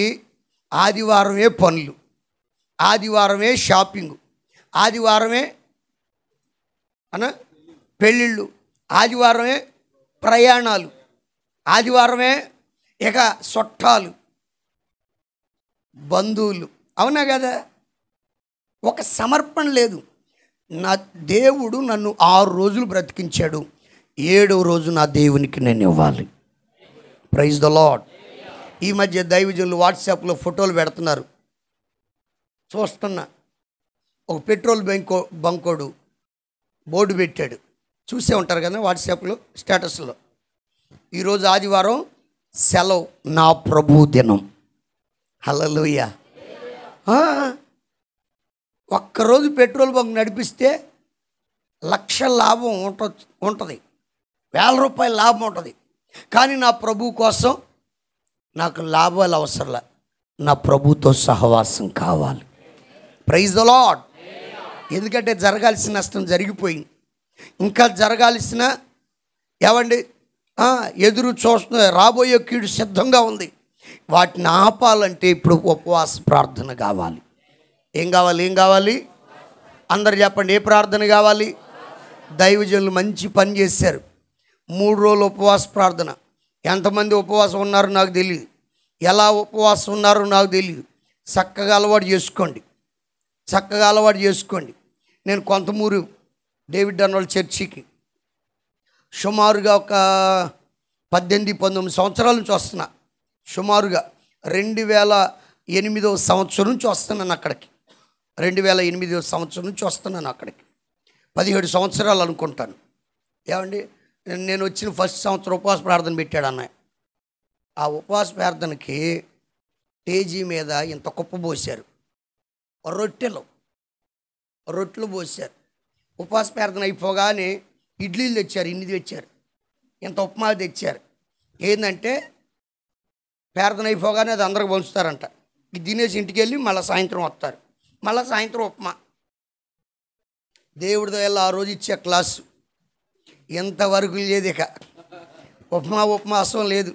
ఆదివారమే పనులు, ఆదివారమే షాపింగు, ఆదివారమే పెళ్ళిళ్ళు, ఆదివారమే ప్రయాణాలు, ఆదివారమే ఇక చుట్టాలు, బంధువులు. అవునా కదా? ఒక సమర్పణ లేదు. నా దేవుడు నన్ను 6 రోజులు బ్రతికించాడు, 7వ రోజు నా దేవునికి నేను ఇవ్వాలి. Praise the lord. ఈ మధ్య దైవజనులు వాట్సాప్లో ఫోటోలు పెడుతున్నారు, చూస్తున్నా. ఒక పెట్రోల్ బంకోడు బోర్డు పెట్టాడు, చూసే ఉంటారు కదా వాట్సాప్లో స్టేటస్లో. ఈరోజు ఆదివారం సెలవు, నా ప్రభు దినం. హల్లెలూయా. ఒక్కరోజు పెట్రోల్ బంక్ నడిపిస్తే 1,00,000 లాభం ఉంటుంది, 1,000 రూపాయల లాభం ఉంటుంది. కానీ నా ప్రభు కోసం నాకు లాభాలు అవసరంలా, నా ప్రభుతో సహవాసం కావాలి. Praise the lord. ఎందుకంటే జరగాల్సిన నష్టం జరిగిపోయింది, ఇంకా జరగాల్సిన ఏమండి ఎదురు చూస్తున్న రాబోయే కీడు సిద్ధంగా ఉంది. వాటిని ఆపాలంటే ఇప్పుడు ఉపవాస ప్రార్థన కావాలి. ఏం కావాలి? అందరు చెప్పండి, ఏ ప్రార్థన కావాలి? దైవజనులు మంచి పని చేశారు. 3 రోజులు ఉపవాస ప్రార్థన. ఎంతమంది ఉపవాసం ఉన్నారో నాకు తెలియదు, ఎలా ఉపవాసం ఉన్నారో నాకు తెలియదు. చక్కగా అలవాటు చేసుకోండి. నేను కొంతమూరు డేవిడ్ అన్నోళ్ళ చర్చికి సుమారుగా ఒక 18-19 సంవత్సరాల నుంచి వస్తున్నా. సుమారుగా 2008వ సంవత్సరం నుంచి వస్తున్నాను అక్కడికి. 2008వ సంవత్సరం నుంచి వస్తున్నాను అక్కడికి. 17 సంవత్సరాలు అనుకుంటాను. ఏమండి, నేను వచ్చిన ఫస్ట్ సంవత్సరం ఉపవాస ప్రార్థన పెట్టాడు అన్నయ్య. ఆ ఉపవాస ప్రార్థనకి స్టేజీ మీద ఇంత కుప్ప పోసారు, రొట్టెలు పోసారు. ఉపవాస ప్రార్థన అయిపోగానే ఇడ్లీలు తెచ్చారు, ఇన్ని తెచ్చారు, ఇంత ఉప్మా తెచ్చారు. ఏంటంటే ప్రార్థన అయిపోగానే అది అందరికి పంచుతారంట. ఇది తినేసి ఇంటికి వెళ్ళి మళ్ళీ సాయంత్రం వస్తారు, మళ్ళీ సాయంత్రం ఉప్మా. దేవుడి దయలో ఆ రోజు ఇచ్చే క్లాసు ఎంతవరకు లేదు. ఇక ఉపవాసం లేదు.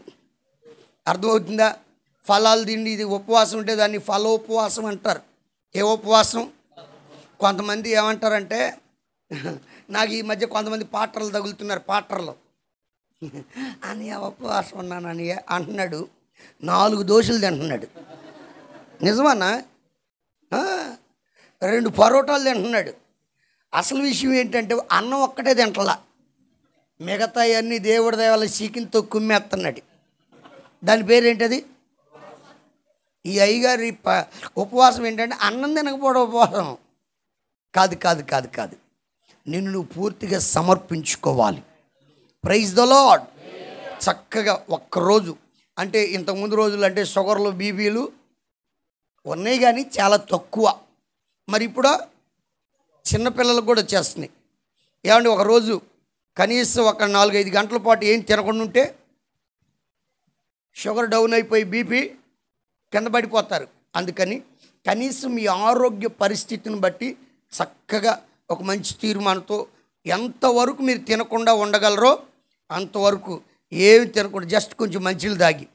అర్థమవుతుందా? ఫలాలు తిండి, ఇది ఉపవాసం ఉంటే దాన్ని ఫలోపవాసం అంటారు. ఏ ఉపవాసం? కొంతమంది ఏమంటారంటే, నాకు ఈ మధ్య కొంతమంది పాటర్లు తగులుతున్నారు, పాటర్లు అని ఉపవాసం ఉన్నాను అని అంటున్నాడు. 4 దోశలు తింటున్నాడు. నిజమన్నా? 2 పరోటాలు తింటున్నాడు. అసలు విషయం ఏంటంటే అన్నం ఒక్కటే తింటలా, మిగతా అన్నీ దేవుడి దేవాల చీకింతో కుమ్మేస్తున్నాడు. దాని పేరు ఏంటది? ఈ అయ్యగారి ఉపవాసం ఏంటంటే అన్నం తినకపోవడం ఉపవాసం కాదు, కాదు, కాదు, కాదు. నిన్ను నువ్వు పూర్తిగా సమర్పించుకోవాలి. Praise the lord. చక్కగా ఒక్కరోజు అంటే ఇంతకుముందు రోజులు అంటే షుగర్లు బీపీలు ఉన్నాయి కానీ చాలా తక్కువ. మరి ఇప్పుడు చిన్నపిల్లలకు కూడా వచ్చేస్తున్నాయి. ఏమంటే ఒకరోజు కనీసం ఒక 4-5 గంటల పాటు ఏం తినకుండా ఉంటే షుగర్ డౌన్ అయిపోయి బీపీ కింద పడిపోతారు. అందుకని కనీసం మీ ఆరోగ్య పరిస్థితిని బట్టి చక్కగా ఒక మంచి తీర్మానంతో ఎంతవరకు మీరు తినకుండా ఉండగలరో అంతవరకు ఏమి తినకుండా జస్ట్ కొంచెం మంచిలు తాగి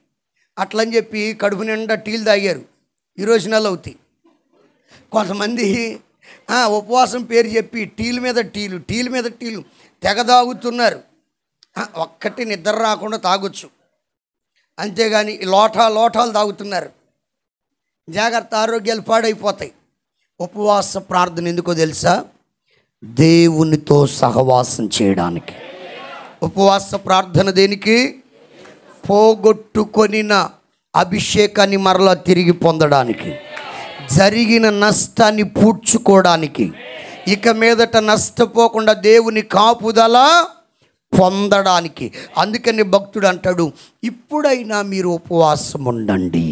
అట్లని చెప్పి కడుపు నిండా టీలు తాగారు, ఈరోజు నెల అవుతాయి. కొంతమంది ఉపవాసం పేరు చెప్పి టీల మీద టీలు తెగ తాగుతున్నారు. ఒక్కటి నిద్ర రాకుండా తాగొచ్చు, అంతేగాని లోటాలు తాగుతున్నారు. జాగ్రత్త, ఆరోగ్యాలు పాడైపోతాయి. ఉపవాస ప్రార్థన ఎందుకో తెలుసా? దేవునితో సహవాసం చేయడానికి. ఉపవాస ప్రార్థన దేనికి? పోగొట్టుకొనిన అభిషేకాన్ని మరలా తిరిగి పొందడానికి, జరిగిన నష్టాన్ని పూడ్చుకోవడానికి, ఇక మీదట నష్టపోకుండా దేవుని కాపుదల పొందడానికి. అందుకని భక్తుడు అంటాడు, ఇప్పుడైనా మీరు ఉపవాసం ఉండండి.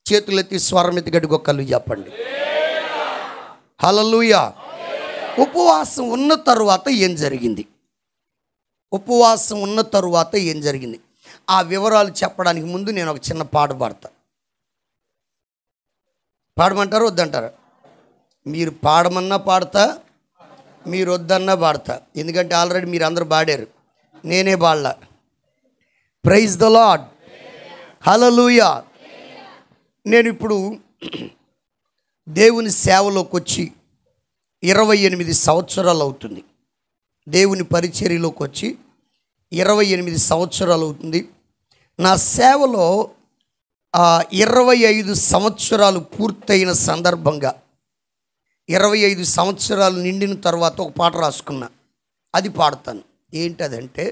చేతులెత్తి స్వరమెత్తి గడిగొక్కలు చెప్పండి. హల్లెలూయా. ఉపవాసం ఉన్న తరువాత ఏం జరిగింది? ఉపవాసం ఉన్న తరువాత ఏం జరిగింది ఆ వివరాలు చెప్పడానికి ముందు నేను ఒక చిన్న పాట పాడతా. పాడమంటారా వద్దంటారా? మీరు పాడమన్నా పాడతా, మీరు వద్దన్నా పాడతా. ఎందుకంటే ఆల్రెడీ మీరు అందరూ పాడారు, నేనే పాడలా. Praise the Lord. హల్లెలూయా. నేను ఇప్పుడు దేవుని సేవలోకి వచ్చి 28 సంవత్సరాలు అవుతుంది. దేవుని పరిచర్యలోకి వచ్చి 28 సంవత్సరాలు అవుతుంది. నా సేవలో 25 సంవత్సరాలు పూర్తయిన సందర్భంగా 25 సంవత్సరాలు నిండిన తర్వాత ఒక పాట రాసుకున్నా, అది పాడతాను. ఏంటదంటే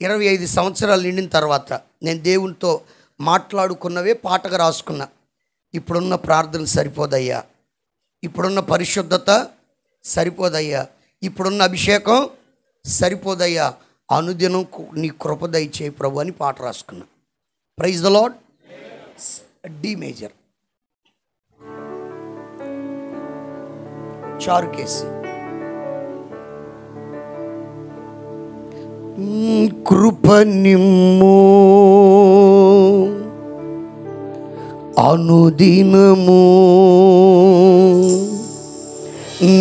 25 సంవత్సరాలు నిండిన తర్వాత నేను దేవునితో మాట్లాడుకున్నవే పాటగా రాసుకున్నా. ఇప్పుడున్న ప్రార్థన సరిపోదయ్యా, ఇప్పుడున్న పరిశుద్ధత సరిపోదయ్యా, ఇప్పుడున్న అభిషేకం సరిపోదయ్యా, అనుదినం నీ కృప దయచేయి ప్రభు అని పాట రాసుకున్నా. Praise the Lord. D major, Charukesi. కృప నిమ్ము అనుదినము,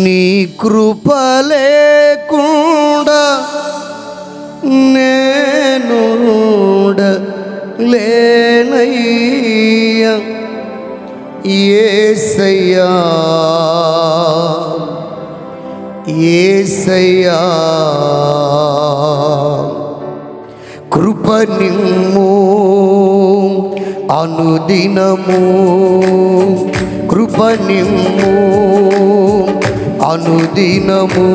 నీ కృప లేకుండా నేను లేనయ్యా. యేసయ్యా యేసయ్యా కృప నిమ్ము అనుదినము, కృప నిమ్ము అనుదినము,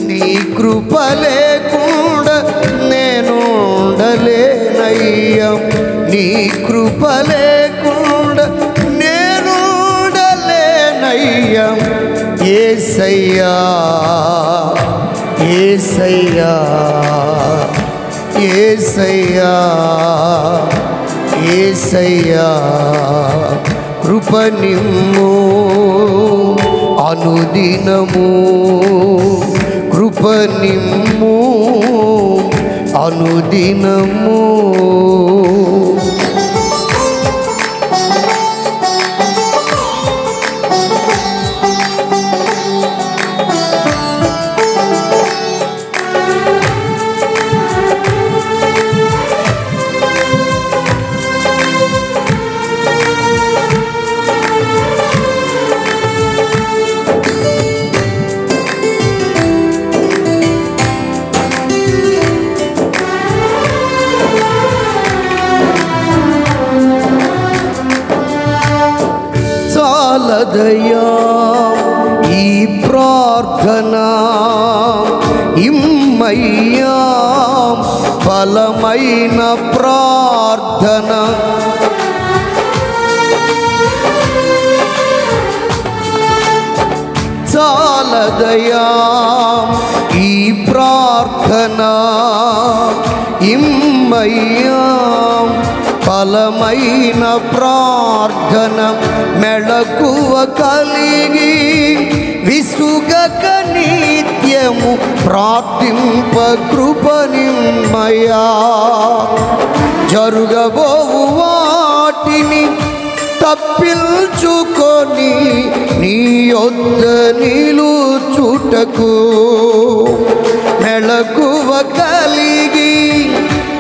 నీ కృప లేకుండా నేను ఉండలేనయ్యా. నీ కృప లేకుండా నేను ఉండలేనయ్యా. యేసయ్యా యేసయ్యా యేసయ్యా యేసయ్యా కృప నిమ్ము అనుదినము, కృప నిమ్ము అనుదినము. చాలదయ్యా ఈ ప్రార్థన, ఇమ్మయ్యా బలమైన ప్రార్థన చాలదయా ఈ ప్రార్థన ఇమ్మయ్యా బలమైన ప్రార్థన మెళకువ కలిగి విసుగక నిత్యము ప్రార్థింప కృపనిమ్మయ్యా జరుగబోవు వాటిని తప్పించుకొని నీ యొద్ద నిలుచుటకు మెళకువ కలిగి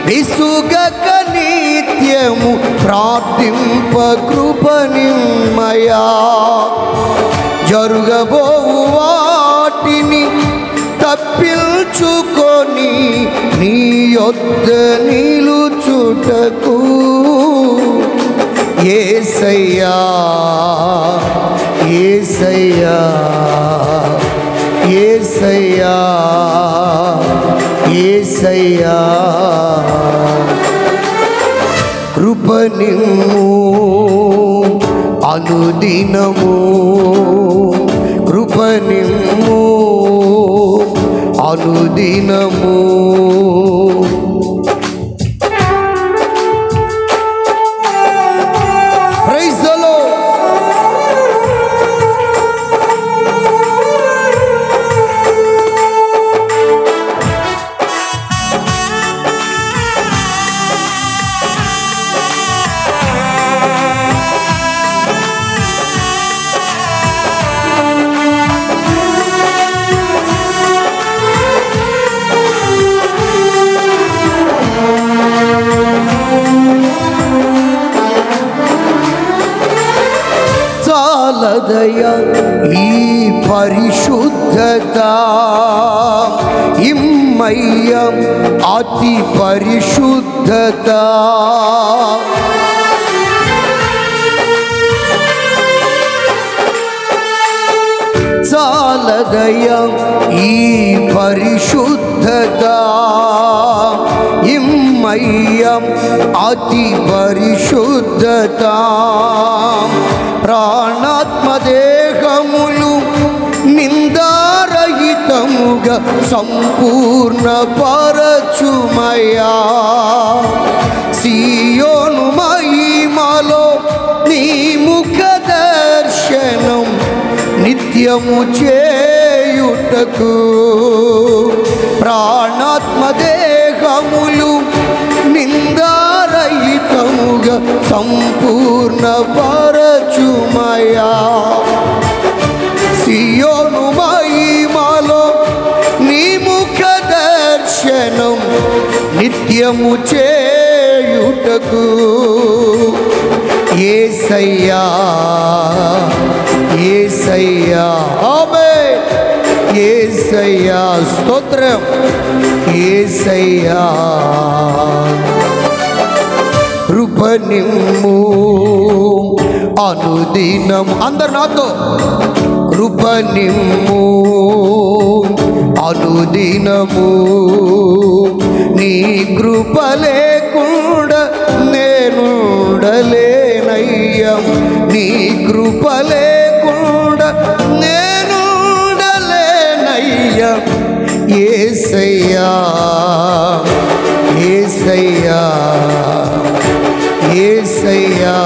విసుగక నిత్యము ప్రార్థింప కృపనిమ్మయా జరుగబోవు వాటిని తప్పించుకొని నీ యొద్ద నిలుచుటకు యేసయ్యా యేసయ్యా యేసయ్యా యేసయ్యా కృపనిమ్ము అనుదినము కృపనిమ్ము అనుదినము చాలదయా ఈ పరిశుద్ధత ఇమ్మయ్య అతి పరిశుద్ధత చాలదయా ఈ పరిశుద్ధత ఇమ్మయ్య అతి పరిశుద్ధత ప్రాణాత్మదేహములు నిందారహితముగా సంపూర్ణ పరచుమయా సియోను మహిమలో నీ ముఖ దర్శనం నిత్యము చేయుటకు ప్రాణాత్మదేహములు నిందారహితముగా సంపూర్ణ పరచుమయా సియోను మహిమలో నీ ముఖ దర్శనం నిత్యము చేయుటకు యేసయ్యా యేసయ్యా ఆమేన్ యేసయ్యా స్తోత్రం యేసయ్యా కృపనిమ్ము అనుదినం అందరు నాతో కృపనిమ్ము అనుదినము నీ కృప లేకుండా నేనుండలేనయ్యా నీ కృప లేకుండా నేనుండలేనయ్యా యేసయ్యా యేసయ్యా యేసయ్యా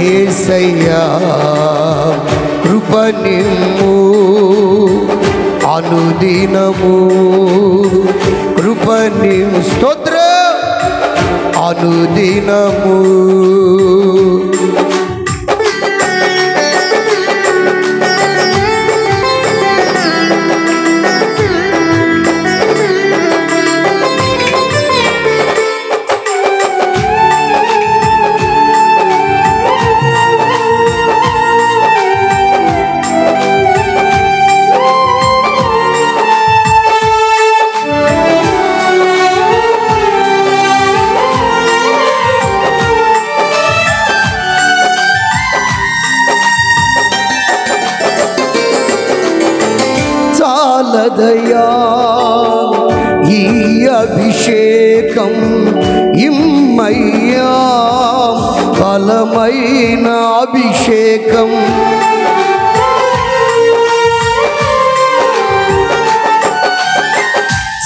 యేసయ్యా కృపనిమ్ము అనుదినము కృపనిమ్ము స్తోత్రం అనుదినము చాలదయా ఈ అభిషేకం ఇమ్మయ్యా, బలమైన అభిషేకం.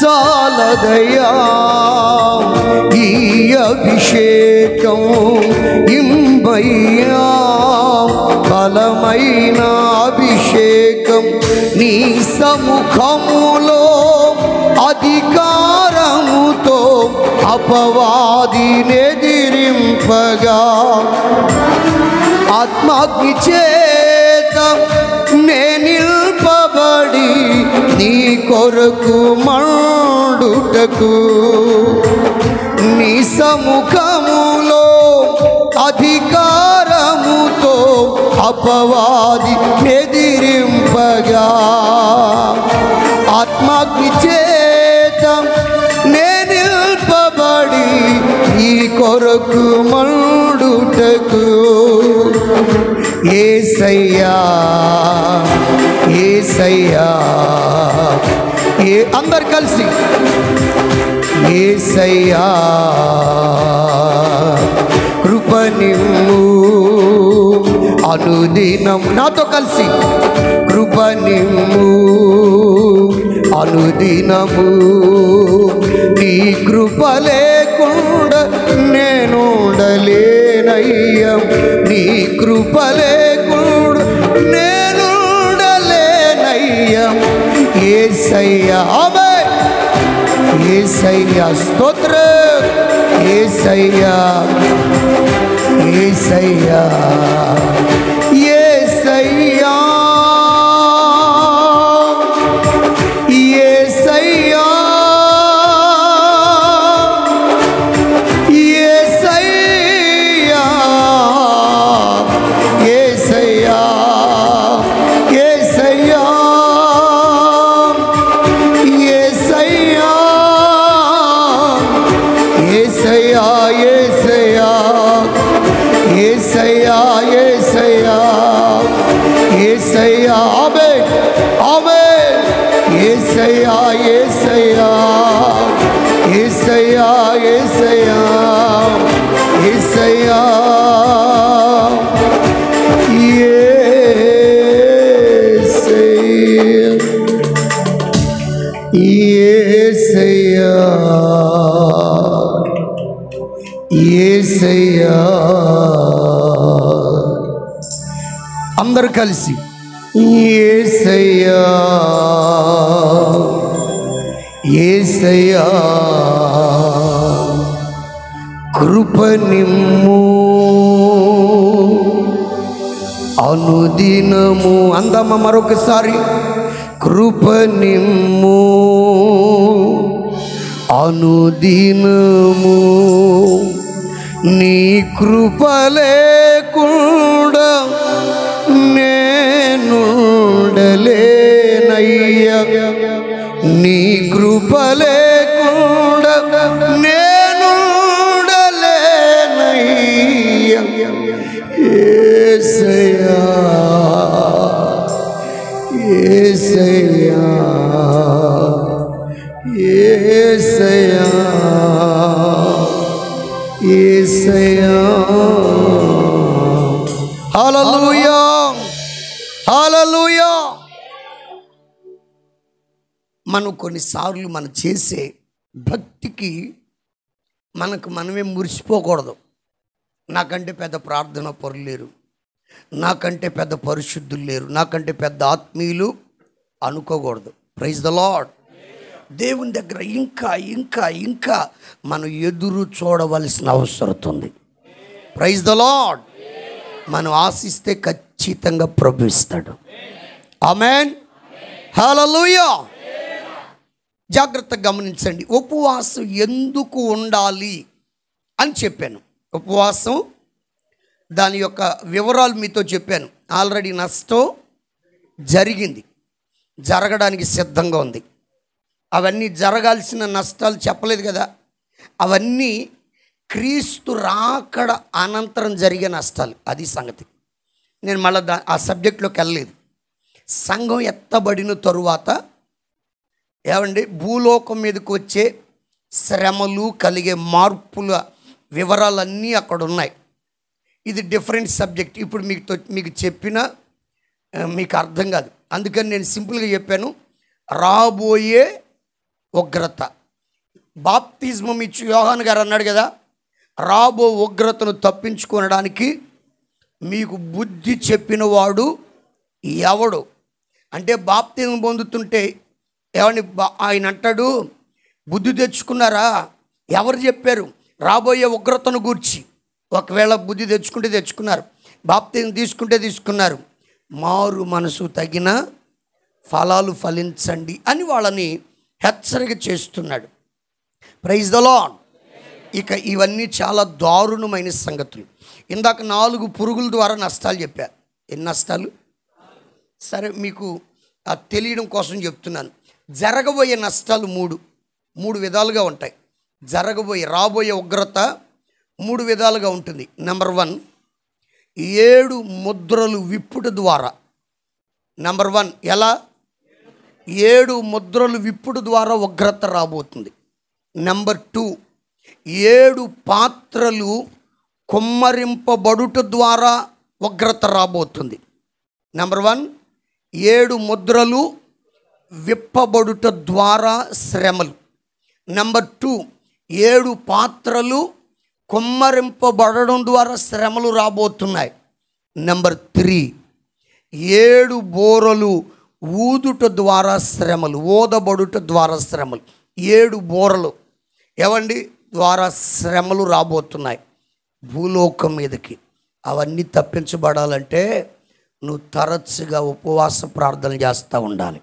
చాలదయా ఈ అభిషేకం ఇమ్మయ్యా, బలమైన అభిషేకం. నీ సముఖములో అధికారముతో అపవాదిని ఎదిరింపగా, ఆత్మాగ్ని చేత నే నిల్పబడి నీ కొరకు మండుటకు, నీ సముఖములో అధికారముతో అపవాది ఎదిరింపగా, ఆత్మాగ్ని చేత నే నిల్పబడి నీ కొరకు మండుటకు. యేసయ్యా యేసయ్యా, అందరు కలిసి యేసయ్యా కృప నిమ్ము అనుదినం, నాతో కలిసి కృప నిమ్ము అనుదినము. నీ కృప లేకుండా నేనుండలేనయ్యా, నీ కృప లేకుండా నేనుండలేనయ్యా. యేసయ్యా ఆమేన్, యేసయ్యా స్తోత్రం, యేసయ్యా యేసయ్యా యేసయ్యా యేసయ్యా యేసయ్యా యేసయ్యా యేసయ్యా యేసయ్యా యేసయ్యా యేసయ్యా యేసయ్యా యేసయ్యా యేసయ్యా ఆమేన్ ఆమేన్. యేసయ్యా యేసయ్యా యేసయ్యా యేసయ్యా యేసయ్యా యేసయ్యా యేసయ్యా. అందరు కలిసి యేసయ్యా యేసయ్యా కృప నిమ్ము అనుదినము. అందమ్మ మరొకసారి కృప నిమ్ము అనుదినము. నీ కృప లేకుండా నేనుండలేనయ్యా, నీ కృప లేకుండా నేనుండలేనయ్యా. యేసయ్యా యేసయ్యా యేసయ్యా యేసయ్యా. హల్లెలూయా హల్లెలూయా. మనం కొన్నిసార్లు మనం చేసే భక్తికి మనకు మనమే మురిసిపోకూడదు. నాకంటే పెద్ద ప్రార్థన పరులు లేరు, నాకంటే పెద్ద పరిశుద్ధులు లేరు, నాకంటే పెద్ద ఆత్మీయులు అనుకోకూడదు. Praise the lord. దేవుని దగ్గర ఇంకా ఇంకా ఇంకా మనం ఎదురు చూడవలసిన అవసరం ఉంది. Praise the lord. మనం ఆశిస్తే ఖచ్చితంగా ప్రభు ఇస్తాడు. ఆమేన్ హల్లెలూయా. జాగ్రత్తగా గమనించండి. ఉపవాసం ఎందుకు ఉండాలి అని చెప్పాను. ఉపవాసం దాని యొక్క వివరాలు మీతో చెప్పాను. ఆల్రెడీ నష్టం జరిగింది, జరగడానికి సిద్ధంగా ఉంది. అవన్నీ జరగాల్సిన నష్టాలు చెప్పలేదు కదా, అవన్నీ క్రీస్తు రాకడ అనంతరం జరిగే నష్టాలు. అది సంగతి. నేను మళ్ళీ ఆ సబ్జెక్ట్లోకి వెళ్ళలేదు. సంఘం ఎత్తబడిన తరువాత ఏమండి భూలోకం మీదకి వచ్చే శ్రమలు కలిగే మార్పుల వివరాలన్నీ అక్కడ ఉన్నాయి. ఇది డిఫరెంట్ సబ్జెక్ట్. ఇప్పుడు మీకు చెప్పిన మీకు అర్థం కాదు. అందుకని నేను సింపుల్గా చెప్పాను, రాబోయే ఉగ్రత. బాప్తిజమం ఇచ్చి యోహాను గారు అన్నాడు కదా, రాబో ఉగ్రతను తప్పించుకోవడానికి మీకు బుద్ధి చెప్పిన వాడు ఎవడు అంటే, బాప్తిజం పొందుతుంటే ఏమని ఆయన అంటాడు, బుద్ధి తెచ్చుకున్నారా? ఎవరు చెప్పారు? రాబోయే ఉగ్రతను గూర్చి. ఒకవేళ బుద్ధి తెచ్చుకున్నారు, బాప్తిజం తీసుకున్నారు, మారు మనసు తగిన ఫలాలు ఫలించండి అని వాళ్ళని హెచ్చరిక చేస్తున్నాడు. Praise the lord. ఇక ఇవన్నీ చాలా దారుణమైన సంగతులు. ఇందాక 4 పురుగుల ద్వారా నష్టాలు చెప్పారు. ఎన్ని నష్టాలు? సరే, మీకు తెలియడం కోసం చెప్తున్నాను. జరగబోయే నష్టాలు మూడు విధాలుగా ఉంటాయి. రాబోయే ఉగ్రత 3 విధాలుగా ఉంటుంది. నెంబర్ 1, 7 ముద్రలు విప్పుట ద్వారా. నెంబర్ 1, ఎలా? 7 ముద్రలు విప్పుడు ద్వారా ఉగ్రత రాబోతుంది. నెంబర్ 2, 7 పాత్రలు కుమ్మరింపబడుట ద్వారా ఉగ్రత రాబోతుంది. నెంబర్ 1, 7 ముద్రలు విప్పబడుట ద్వారా శ్రమలు. నెంబర్ 2, 7 పాత్రలు కుమ్మరింపబడడం ద్వారా శ్రమలు రాబోతున్నాయి. నెంబర్ 3, 7 బోరలు ఊదుట ద్వారా శ్రమలు, ఊదబడుట ద్వారా శ్రమలు. 7 బోరలు ఏవండి ద్వారా శ్రమలు రాబోతున్నాయి భూలోకం మీదకి. అవన్నీ తప్పించబడాలంటే నువ్వు తరచుగా ఉపవాస ప్రార్థన చేస్తూ ఉండాలి.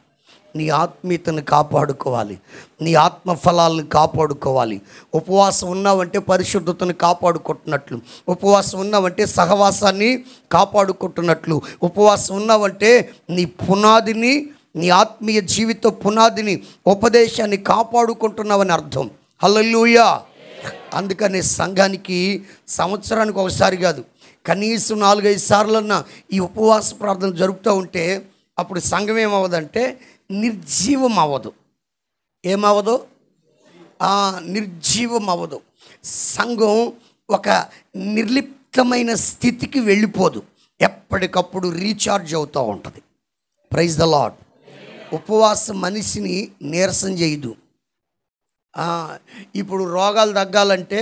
నీ ఆత్మీయతను కాపాడుకోవాలి, నీ ఆత్మఫలాలను కాపాడుకోవాలి. ఉపవాసం ఉన్నావంటే పరిశుద్ధతను కాపాడుకుంటున్నట్లు, ఉపవాసం ఉన్నావంటే సహవాసాన్ని కాపాడుకుంటున్నట్లు, ఉపవాసం ఉన్నావంటే నీ పునాదిని, నీ ఆత్మీయ జీవిత పునాదిని, ఉపదేశాన్ని కాపాడుకుంటున్నావని అర్థం. హల్లెలూయా. అందుకని సంఘానికి సంవత్సరానికి ఒకసారి కాదు, కనీసం 4-5 సార్లన్నా ఈ ఉపవాస ప్రార్థన జరుపుతూ ఉంటే అప్పుడు సంఘం ఏమవ్వదంటే నిర్జీవం అవ్వదు. ఏమవ్వదు? నిర్జీవం అవ్వదు. సంఘం ఒక నిర్లిప్తమైన స్థితికి వెళ్ళిపోదు, ఎప్పటికప్పుడు రీఛార్జ్ అవుతూ ఉంటుంది. Praise the lord. ఉపవాసం మనిషిని నీరసం చేయదు. ఇప్పుడు రోగాలు తగ్గాలంటే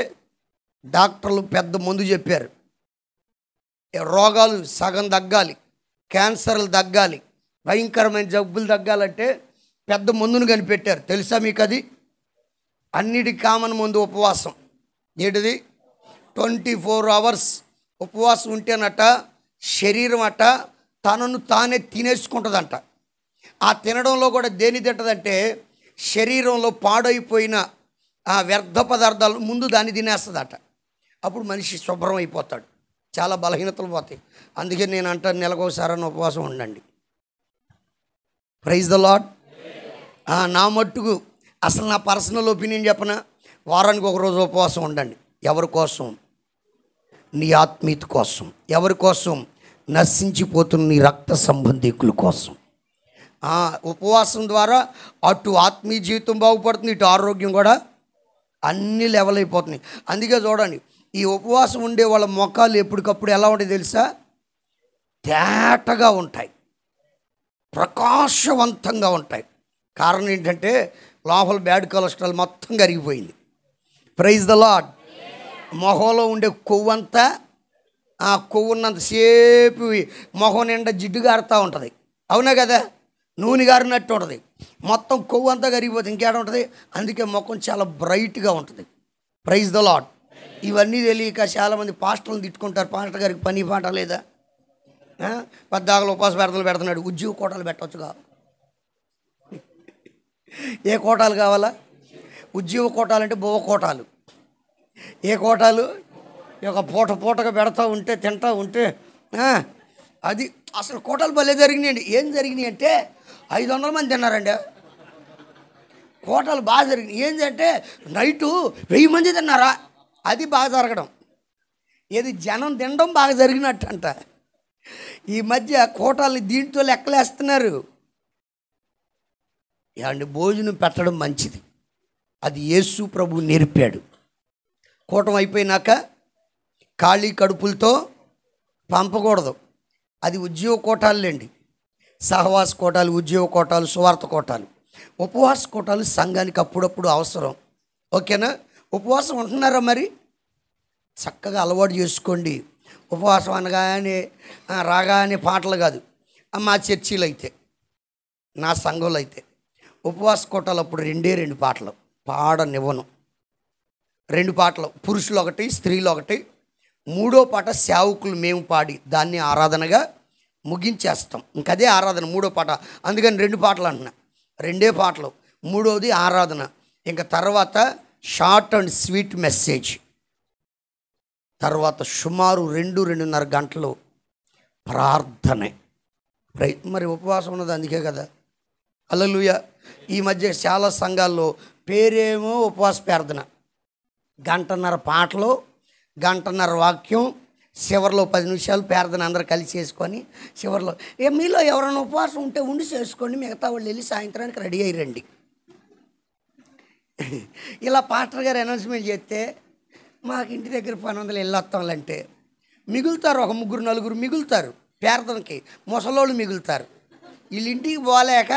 డాక్టర్లు పెద్ద మందు చెప్పారు. రోగాలు సగం తగ్గాలి, క్యాన్సర్లు తగ్గాలి, భయంకరమైన జబ్బులు తగ్గాలంటే పెద్ద మందును కనిపెట్టారు. తెలుసా మీకు అది? అన్నిటి కామన్ మందు ఉపవాసం. ఏంటిది? 24 hours ఉపవాసం ఉంటేనట శరీరం అట తనను తానే తినేసుకుంటుందంట. ఆ తినడంలో కూడా దేని తింటదంటే శరీరంలో పాడైపోయిన ఆ వ్యర్థ పదార్థాలు ముందు దాన్ని తినేస్తుందట. అప్పుడు మనిషి శుభ్రం అయిపోతాడు, చాలా బలహీనతలు పోతాయి. అందుకే నేను అంటాను, నెలకోసారి ఉపవాసం ఉండండి. Praise the lord. నా మట్టుకు అసలు నా పర్సనల్ ఒపీనియన్ చెప్పనా, వారానికి ఒక రోజు ఉపవాసం ఉండండి. ఎవరి కోసం? నీ ఆత్మీయత కోసం. ఎవరి కోసం? నశించిపోతున్న నీ రక్త సంబంధికుల కోసం. ఉపవాసం ద్వారా అటు ఆత్మీయ జీవితం బాగుపడుతుంది, ఇటు ఆరోగ్యం కూడా అన్ని లెవెల్ అయిపోతున్నాయి. అందుకే చూడండి, ఈ ఉపవాసం ఉండే వాళ్ళ ముఖాలు ఎప్పటికప్పుడు ఎలా ఉంటాయి తెలుసా? తేటగా ఉంటాయి, ప్రకాశవంతంగా ఉంటాయి. కారణం ఏంటంటే లోపల బ్యాడ్ కొలెస్ట్రాల్ మొత్తం కరిగిపోయింది. Praise the lord. మొహంలో ఉండే కొవ్వంతా, ఆ కొవ్వున్నంతసేపు మొహం నిండా జిడ్డు గారుతూ ఉంటుంది. అవునా కదా? నూనె గారినట్టు ఉంటుంది, మొత్తం కొవ్వు అంతా కరిగిపోతుంది, ఇంకేడ ఉంటుంది. అందుకే ముఖం చాలా బ్రైట్గా ఉంటుంది. Praise the lord. ఇవన్నీ తెలియక చాలామంది పాస్టర్లను తిట్టుకుంటారు. పాస్టర్ గారికి పని పాట లేదా? పద్దాకలు ఉపవాస ప్రార్థనలు పెడుతున్నాడు. ఉద్యోగ కోటాలు పెట్టవచ్చుగా. ఏ కోటాలు కావాలా? ఉద్యోగ కోటాలంటే బువ్వ కోటాలు. ఏ కోటాలు? ఒక పూటగా పెడతా ఉంటే, తింటూ ఉంటే అది అసలు కోటాలు భలే జరిగినాయండి. ఏం జరిగినాయి అంటే 500 మంది తిన్నారండి. కోటాలు బాగా జరిగినాయి. ఏంటంటే నైటు 1000 మంది తిన్నారా, అది బాగా జరగడం. ఏది జనం తినడం బాగా జరిగినట్టు అంట. ఈ మధ్య కోటాలు దీంట్లో లెక్కలేస్తున్నారు. ఏమండి, భోజనం పెట్టడం మంచిది, అది యేసు ప్రభు నేర్పాడు. కూటం అయిపోయినాక ఖాళీ కడుపులతో పంపకూడదు. అది ఉద్యోగ కోటాలండి, సహవాస కోటాలు, ఉద్యోగ కోటాలు, సువార్త కోటాలు. ఉపవాస కోటాలు సంఘానికి అప్పుడప్పుడు అవసరం. ఓకేనా? ఉపవాసం ఉంటున్నారా? మరి చక్కగా అలవాటు చేసుకోండి. ఉపవాసం అనగానే రాగానే పాటలు కాదు. మా చర్చీలు అయితే, నా సంఘంలో అయితే ఉపవాస కోటాలు అప్పుడు 2 పాటలు పాడనివ్వను. 2 పాటలు, పురుషులు ఒకటి, స్త్రీలు ఒకటి. 3వ పాట సేవకులు మేము పాడి దాన్ని ఆరాధనగా ముగించేస్తాం. ఇంకదే ఆరాధన 3వ పాట. అందుకని 2 పాటలు అంటున్నా. 2 పాటలు, 3వది ఆరాధన. ఇంకా తర్వాత షార్ట్ అండ్ స్వీట్ మెసేజ్. తర్వాత సుమారు 2-2.5 గంటలు ప్రార్థనే. మరి ఉపవాసం ఉన్నది అందుకే కదా. హల్లెలూయా. ఈ మధ్య చాలా సంఘాల్లో పేరేమో ఉపవాస ప్రార్థన, 1.5 గంట పాటలు, 1.5 గంట వాక్యం, చివరిలో 10 నిమిషాలు ప్రార్థన అందరూ కలిసి చేసుకొని చివరిలో మీలో ఎవరైనా ఉపవాసం ఉంటే ఉండి చేసుకోండి, మిగతా వాళ్ళు వెళ్ళి సాయంత్రానికి రెడీ అయ్యిరండి. ఇలా పాస్టర్ గారు అనౌన్స్మెంట్ చేస్తే మాకు ఇంటి దగ్గర 1200 వెళ్ళొస్తాంలంటే మిగులుతారు, ఒక 3-4 మిగులుతారు ప్రార్థనకి, ముసలోళ్ళు మిగులుతారు. వీళ్ళు ఇంటికి పోలేక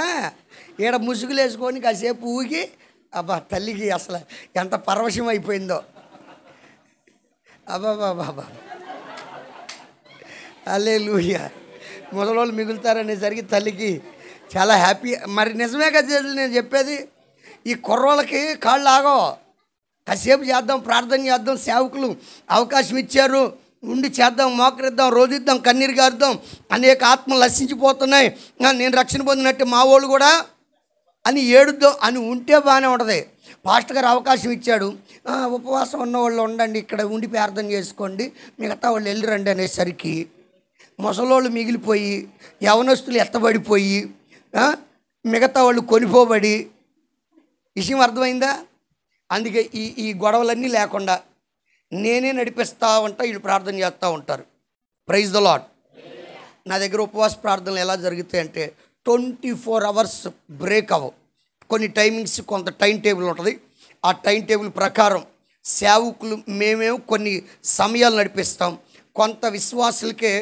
ఈడ ముసుగులు వేసుకొని కాసేపు ఊగి, అబ్బా తల్లికి అసలు ఎంత పరవశం అయిపోయిందో. అబ్బాబాబా, హల్లెలూయా. ముసలోళ్ళు మిగులుతారనేసరికి తల్లికి చాలా హ్యాపీ. మరి నిజమే కదా నేను చెప్పేది. ఈ కుర్రోళ్ళకి కాళ్ళు ఆగో, కాసేపు చేద్దాం, ప్రార్థన చేద్దాం, సేవకులు అవకాశం ఇచ్చారు, ఉండి చేద్దాం, మోకరిద్దాం, రోదిద్దాం, కన్నీరు గారుద్దాం, అనేక ఆత్మలు నశించిపోతున్నాయి, నేను రక్షణ పొందినట్టు మా వాళ్ళు కూడా అని ఏడుద్దాం అని ఉంటే బాగానే ఉంటుంది. పాస్టర్ గారు అవకాశం ఇచ్చాడు, ఉపవాసం ఉన్న వాళ్ళు ఉండండి, ఇక్కడ ఉండి ప్రార్థన చేసుకోండి, మిగతా వాళ్ళు వెళ్ళిరండి అనేసరికి ముసలోళ్ళు మిగిలిపోయి, యవనస్తులు ఎత్తబడిపోయి, మిగతా వాళ్ళు కొనిపోబడి, విషయం అర్థమైందా? అందుకే ఈ గొడవలన్నీ లేకుండా నేనే నడిపిస్తూ ఉంటా, వీళ్ళు ప్రార్థన చేస్తూ ఉంటారు. Praise the lord. నా దగ్గర ఉపవాస ప్రార్థనలు ఎలా జరుగుతాయంటే 24 hours బ్రేక్ అవ్వవు. కొన్ని టైమింగ్స్, కొంత టైం టేబుల్ ఉంటుంది. ఆ టైం టేబుల్ ప్రకారం సేవకులు మేమేమో కొన్ని సమయాలు నడిపిస్తాం. కొంత విశ్వాసులకే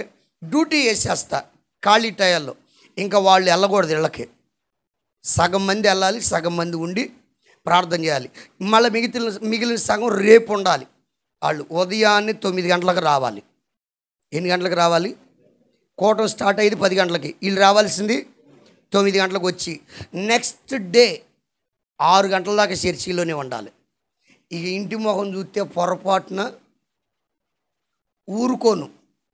డ్యూటీ వేసేస్తా ఖాళీ టయాల్లో. ఇంకా వాళ్ళు వెళ్ళకూడదు ఇళ్ళకి, సగం మంది వెళ్ళాలి, సగం మంది ఉండి ప్రార్థన చేయాలి. మళ్ళీ మిగిలిన సగం రేపు ఉండాలి. వాళ్ళు ఉదయాన్నే 9 గంటలకు రావాలి. ఎన్ని గంటలకు రావాలి? కోటం స్టార్ట్ అయ్యేది 10 గంటలకి, వీళ్ళు రావాల్సింది 9 గంటలకు వచ్చి నెక్స్ట్ డే 6 గంటల దాకా చర్చిలోనే ఉండాలి. ఇక ఇంటి మొహం చూస్తే పొరపాటున ఊరుకోను.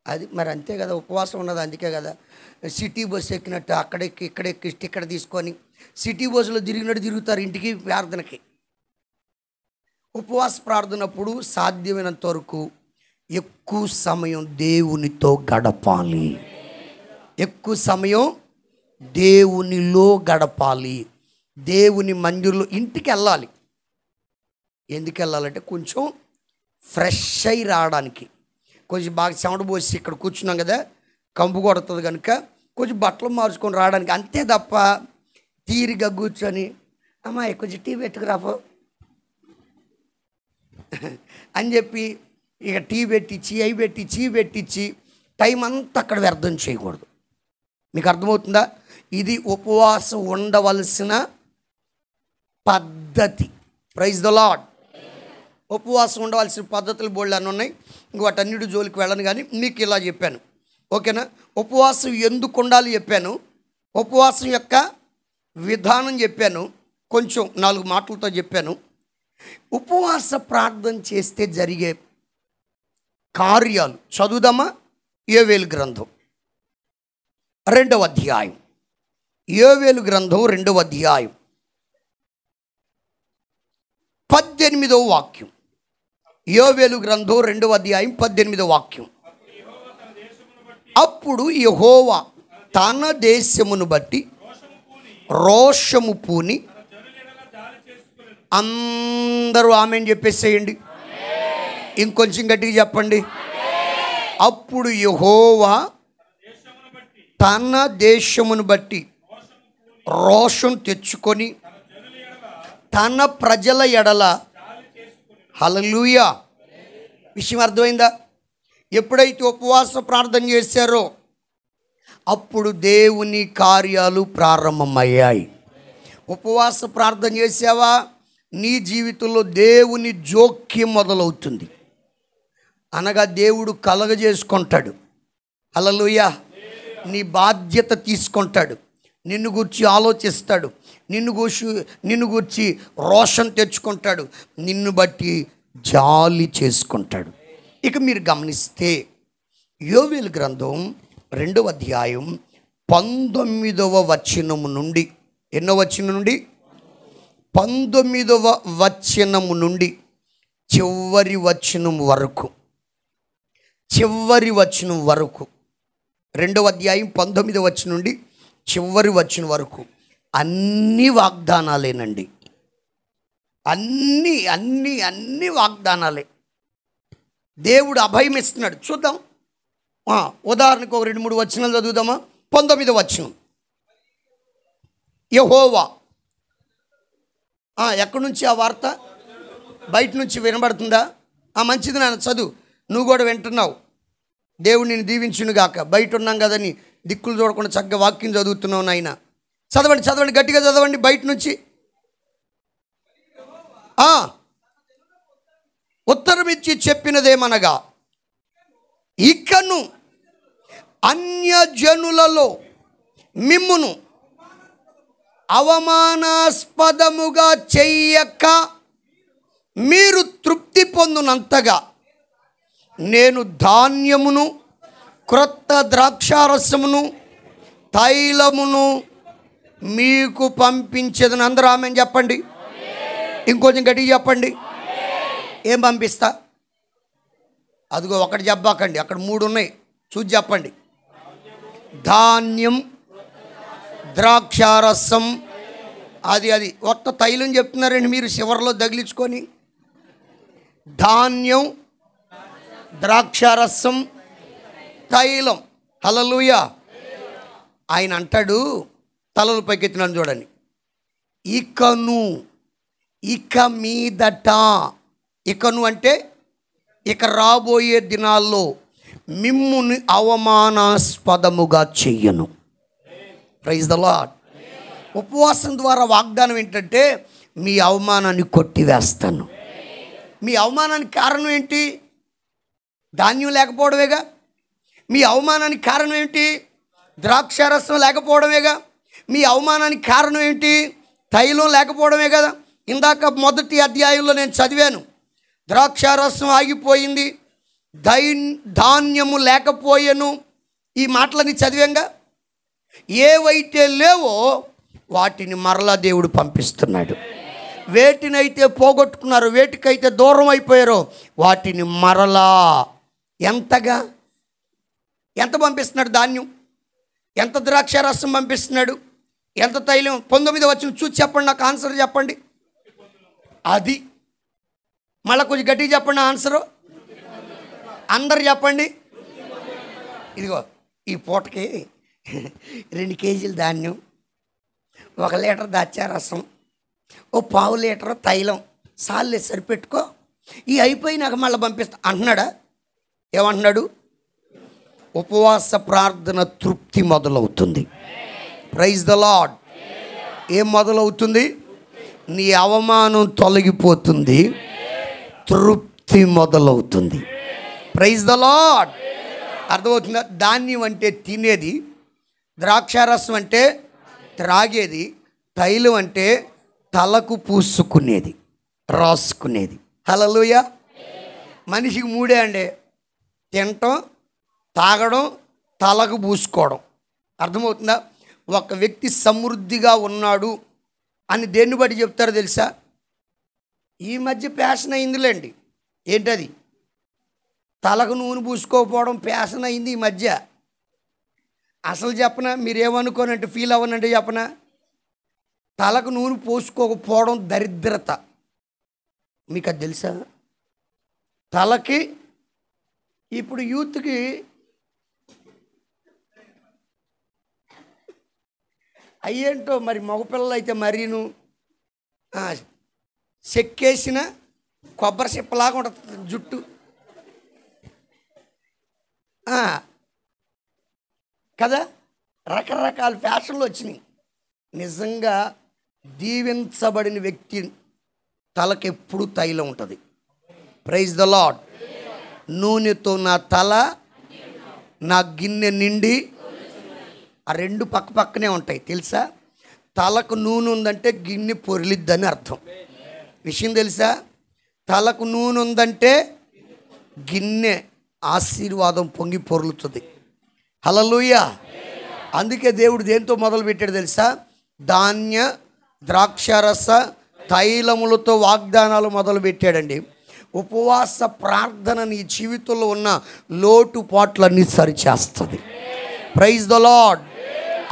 అది మరి అంతే కదా, ఉపవాసం ఉన్నది అందుకే కదా. సిటీ బస్సు ఎక్కినట్టు అక్కడెక్కి ఇక్కడెక్కి టికెట్ తీసుకొని సిటీ బస్సులో తిరిగినట్టు తిరుగుతారు ఇంటికి ప్రార్థనకి. ఉపవాస ప్రార్థనప్పుడు సాధ్యమైనంత వరకు ఎక్కువ సమయం దేవునితో గడపాలి, ఎక్కువ సమయం దేవునిలో గడపాలి, దేవుని మందిరంలో. ఇంటికి వెళ్ళాలి. ఎందుకు వెళ్ళాలంటే కొంచెం ఫ్రెష్ అయి రావడానికి. కొంచెం బాగా చెమట పోసి ఇక్కడ కూర్చున్నాం కదా, కంపు కొడుతుంది కనుక కొంచెం బట్టలు మార్చుకొని రావడానికి, అంతే తప్ప తీరిగా కూర్చొని అమ్మాయి కొంచెం టీ పెట్టుకురాపో అని చెప్పి ఇక టీ పెట్టించి అవి పెట్టించి పెట్టించి టైం అంతా అక్కడ వ్యర్థం చేయకూడదు. మీకు అర్థమవుతుందా? ఇది ఉపవాసం ఉండవలసిన పద్ధతి. Praise the lord. ఉపవాసం ఉండవలసిన పద్ధతులు బోల్డ్ ఉన్నాయి. ఇంక వాటన్నిటి జోలికి వెళ్ళను, కానీ మీకు ఇలా చెప్పాను. ఓకేనా? ఉపవాసం ఎందుకు ఉండాలి చెప్పాను, ఉపవాసం యొక్క విధానం చెప్పాను, కొంచెం 4 మాటలతో చెప్పాను. ఉపవాస ప్రార్థన చేస్తే జరిగే కార్యాలు చదువుదామా? యోవేలు గ్రంథం 2వ అధ్యాయం. యోవేలు గ్రంథం 2వ అధ్యాయం 18వ వాక్యం. యోవేలు గ్రంథం 2వ అధ్యాయం 18వ వాక్యం. అప్పుడు యెహోవా తన దేశమును బట్టి రోషము పూని, అందరూ ఆమెను చెప్పేసేయండి, ఇంకొంచెం గట్టిగా చెప్పండి. అప్పుడు యెహోవా తన దేశమును బట్టి రోషం తెచ్చుకొని తన ప్రజల ఎడల. హల్లెలూయా. విషయం అర్థమైందా? ఎప్పుడైతే ఉపవాస ప్రార్థన చేశారో అప్పుడు దేవుని కార్యాలు ప్రారంభమయ్యాయి. ఉపవాస ప్రార్థన చేసావా, నీ జీవితంలో దేవుని జోక్యం మొదలవుతుంది. అనగా దేవుడు కలగజేసుకుంటాడు. హల్లెలూయా. నీ బాధ్యత తీసుకుంటాడు, నిన్ను గూర్చి ఆలోచిస్తాడు, నిన్ను గూర్చి రోషం తెచ్చుకుంటాడు, నిన్ను బట్టి జాలి చేసుకుంటాడు. ఇక మీరు గమనిస్తే యోవేలు గ్రంథం 2వ అధ్యాయం 19వ వచనము నుండి, ఎన్నో వచనం నుండి? 19వ వచనము నుండి చివరి వచనం వరకు, 2వ అధ్యాయం 19వ వచనం నుండి చివరి వచనం వరకు అన్ని వాగ్దానాలేనండి. అన్ని వాగ్దానాలే. దేవుడు అభయం ఇస్తున్నాడు. చూద్దాం. ఉదాహరణకు ఒక 2-3 వచనాలు చదువుదామా? 19వ వచనం. యెహోవా. ఎక్కడి నుంచి ఆ వార్త? బయట నుంచి వినబడుతుందా? మంచిది నాన్న, చదువు. నువ్వు కూడా వింటున్నావు. దేవుడు నిన్ను దీవించును గాక. బయట ఉన్నాం కదని దిక్కులు చూడకుండా చక్కగా వాక్యం చదువుతున్నావు నాయన. చదవండి, గట్టిగా చదవండి బయట నుంచి. ఉత్తరమిచ్చి చెప్పినదేమనగా, ఇకను అన్యజనులలో మిమ్మును అవమానాస్పదముగా చెయ్యక మీరు తృప్తి పొందునంతగా నేను ధాన్యమును, క్రొత్త ద్రాక్షారసమును, తైలమును మీకు పంపించేదని. అందరూ ఆమేన్ చెప్పండి. ఇంకొంచెం గట్టిగా చెప్పండి. ఏం పంపిస్తా? అదిగో ఒకటి చెప్పకండి, అక్కడ 3 ఉన్నాయి, చూసి చెప్పండి. ధాన్యం, ద్రాక్షారసం, అది ఒక్క తైలం చెప్తున్నారండి మీరు చివరిలో తగిలించుకొని. ధాన్యం, ద్రాక్షారసం, తైలం. హల్లెలూయా. ఆయన అంటాడు, తలలు పైకెత్తినాను చూడండి, ఇక మీదట. ఇకను అంటే ఇక రాబోయే దినాల్లో మిమ్ముని అవమానాస్పదముగా చెయ్యను. Praise the lord. ఉపవాసం ద్వారా వాగ్దానం ఏంటంటే మీ అవమానాన్ని కొట్టివేస్తాను. మీ అవమానానికి కారణం ఏంటి? ధాన్యం లేకపోవడమేగా. మీ అవమానానికి కారణం ఏంటి? ద్రాక్షారసం లేకపోవడమేగా. మీ అవమానానికి కారణం ఏంటి? తైలం లేకపోవడమే కదా. ఇందాక మొదటి అధ్యాయంలో నేను చదివాను, ద్రాక్షారసం ఆగిపోయింది, ధాన్యము లేకపోయెను. ఈ మాటలని చదివాంగా. ఏవైతే లేవో వాటిని మరలా దేవుడు పంపిస్తున్నాడు. వేటినైతే పోగొట్టుకున్నారో, వేటికైతే దూరం అయిపోయారో వాటిని మరలా ఎంత పంపిస్తున్నాడు? ధాన్యం. ఎంత ద్రాక్షారసం పంపిస్తున్నాడు? ఎంత తైలం? 19వ వచనం చూసి చెప్పండి, నాకు ఆన్సర్ చెప్పండి. అది మళ్ళీ కొంచెం గట్టిగా చెప్పండి ఆన్సరు. అందరు చెప్పండి. ఇదిగో ఈ పూటకి 2 కేజీలు ధాన్యం, 1 లీటర్ ద్రాక్షారసం, 1/4 లీటర్ తైలం సాల్లే సరిపెట్టుకో, ఈ అయిపోయి నాకు మళ్ళీ పంపిస్తా అంటున్నాడా? ఏమంటున్నాడు? ఉపవాస ప్రార్థన తృప్తి మొదలవుతుంది. Praise the lord. ఏం మొదలవుతుంది? నీ అవమానం తొలగిపోతుంది, తృప్తి మొదలవుతుంది. Praise the lord. అర్థమవుతుందా? ధాన్యం అంటే తినేది, ద్రాక్షారసం అంటే త్రాగేది, తైలం అంటే తలకు పూసుకునేది, రాసుకునేది. హల్లెలూయా. మనిషికి 3 అండి: తినటం, తాగడం, తలకు పూసుకోవడం. అర్థమవుతుందా? ఒక వ్యక్తి సమృద్ధిగా ఉన్నాడు అని దేన్ని బట్టి చెప్తారో తెలుసా? ఈ మధ్య ఫ్యాషన్ అయిందిలేండి. ఏంటది? తలకు నూనె పూసుకోకపోవడం ఫ్యాషన్ అయింది ఈ మధ్య. అసలు చెప్పనా, మీరేమనుకోనంటే ఫీల్ అవ్వనంటే చెప్పనా, తలకు నూనె పోసుకోకపోవడం దరిద్రత. మీకు అది తెలుసా? తలకి ఇప్పుడు యూత్కి అయ్యేంటో మరి మగపిల్లలు అయితే మరీను చెక్కేసిన కొబ్బరి చిప్పలాగా ఉంటుంది జుట్టు కదా, రకరకాల ఫ్యాషన్లు వచ్చినాయి. నిజంగా దీవించబడిన వ్యక్తి తలకెప్పుడు తైలం ఉంటుంది. Praise the lord. నూనెతో నా తల నా గిన్నె నిండి, ఆ రెండు పక్క పక్కనే ఉంటాయి తెలుసా. తలకు నూనె ఉందంటే గిన్నె పొరిలిద్దని అర్థం. విషయం తెలుసా, తలకు నూనె ఉందంటే గిన్నె ఆశీర్వాదం పొంగి పొర్లుతుంది. హల్లెలూయా. అందుకే దేవుడు దేంతో మొదలు పెట్టాడు తెలుసా, ధాన్య ద్రాక్షారస తైలములతో వాగ్దానాలు మొదలు పెట్టాడండి. ఉపవాస ప్రార్థన నీ జీవితంలో ఉన్న లోటుపాట్లన్నీ సరిచేస్తుంది. Praise the Lord.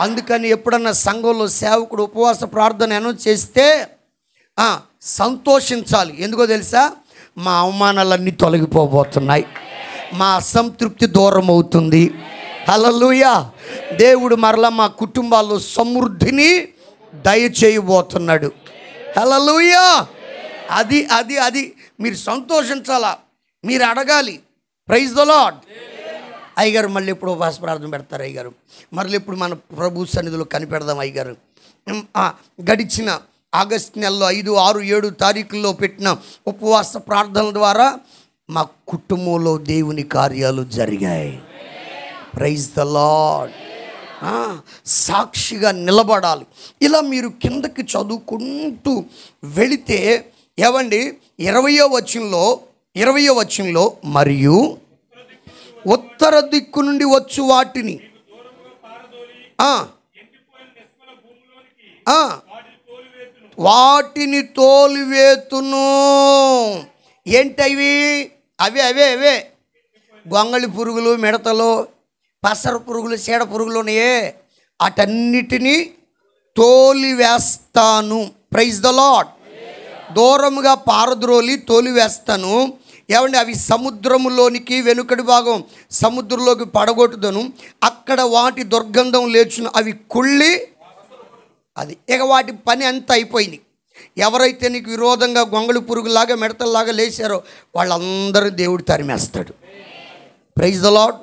అందుకని ఎప్పుడన్నా సంఘంలో సేవకుడు ఉపవాస ప్రార్థన అనౌన్స్ చేస్తే సంతోషించాలి. ఎందుకో తెలుసా, మా అవమానాలన్నీ తొలగిపోబోతున్నాయి, మా అసంతృప్తి దూరం అవుతుంది. హల్లెలూయా. దేవుడు మరలా మా కుటుంబాల్లో సమృద్ధిని దయచేయబోతున్నాడు. హల్లెలూయా. అది అది అది మీరు సంతోషించాలా, మీరు అడగాలి. Praise the lord. అయ్యగారు మళ్ళీ ఎప్పుడు ఉపవాస ప్రార్థన పెడతారు అయ్యగారు, మళ్ళీ ఎప్పుడు మన ప్రభు సన్నిధిలో కనిపెడదాం అయ్యగారు. గడిచిన ఆగస్టు నెలలో 5, 6, 7 తారీఖుల్లో పెట్టిన ఉపవాస ప్రార్థనల ద్వారా మా కుటుంబంలో దేవుని కార్యాలు జరిగాయి. Praise the lord. సాక్షిగా నిలబడాలి. ఇలా మీరు కిందకి చదువుకుంటూ వెళితే ఏవండి 20వ వచనంలో మరియు ఉత్తర దిక్కు నుండి వచ్చు వాటిని వాటిని తోలివేతును. ఏంటవి? అవే గొంగళి పురుగులు, మిడతలు, పసర పురుగులు, చీడ పురుగులు ఉన్నాయే, అటన్నిటినీ తోలివేస్తాను. Praise the Lord. దూరముగా పారద్రోలి తోలివేస్తాను. ఏమండి, అవి సముద్రములోనికి వెనుకటి భాగం సముద్రంలోకి పడగొట్టుదను. అక్కడ వాటి దుర్గంధం లేచును, అవి కుళ్ళి అది ఇక వాటి పని అంతా అయిపోయింది. ఎవరైతే నీకు విరోధంగా గొంగళి పురుగులాగా మిడతల్లాగా లేచారో వాళ్ళందరూ దేవుడు తరిమేస్తాడు. Praise the lord.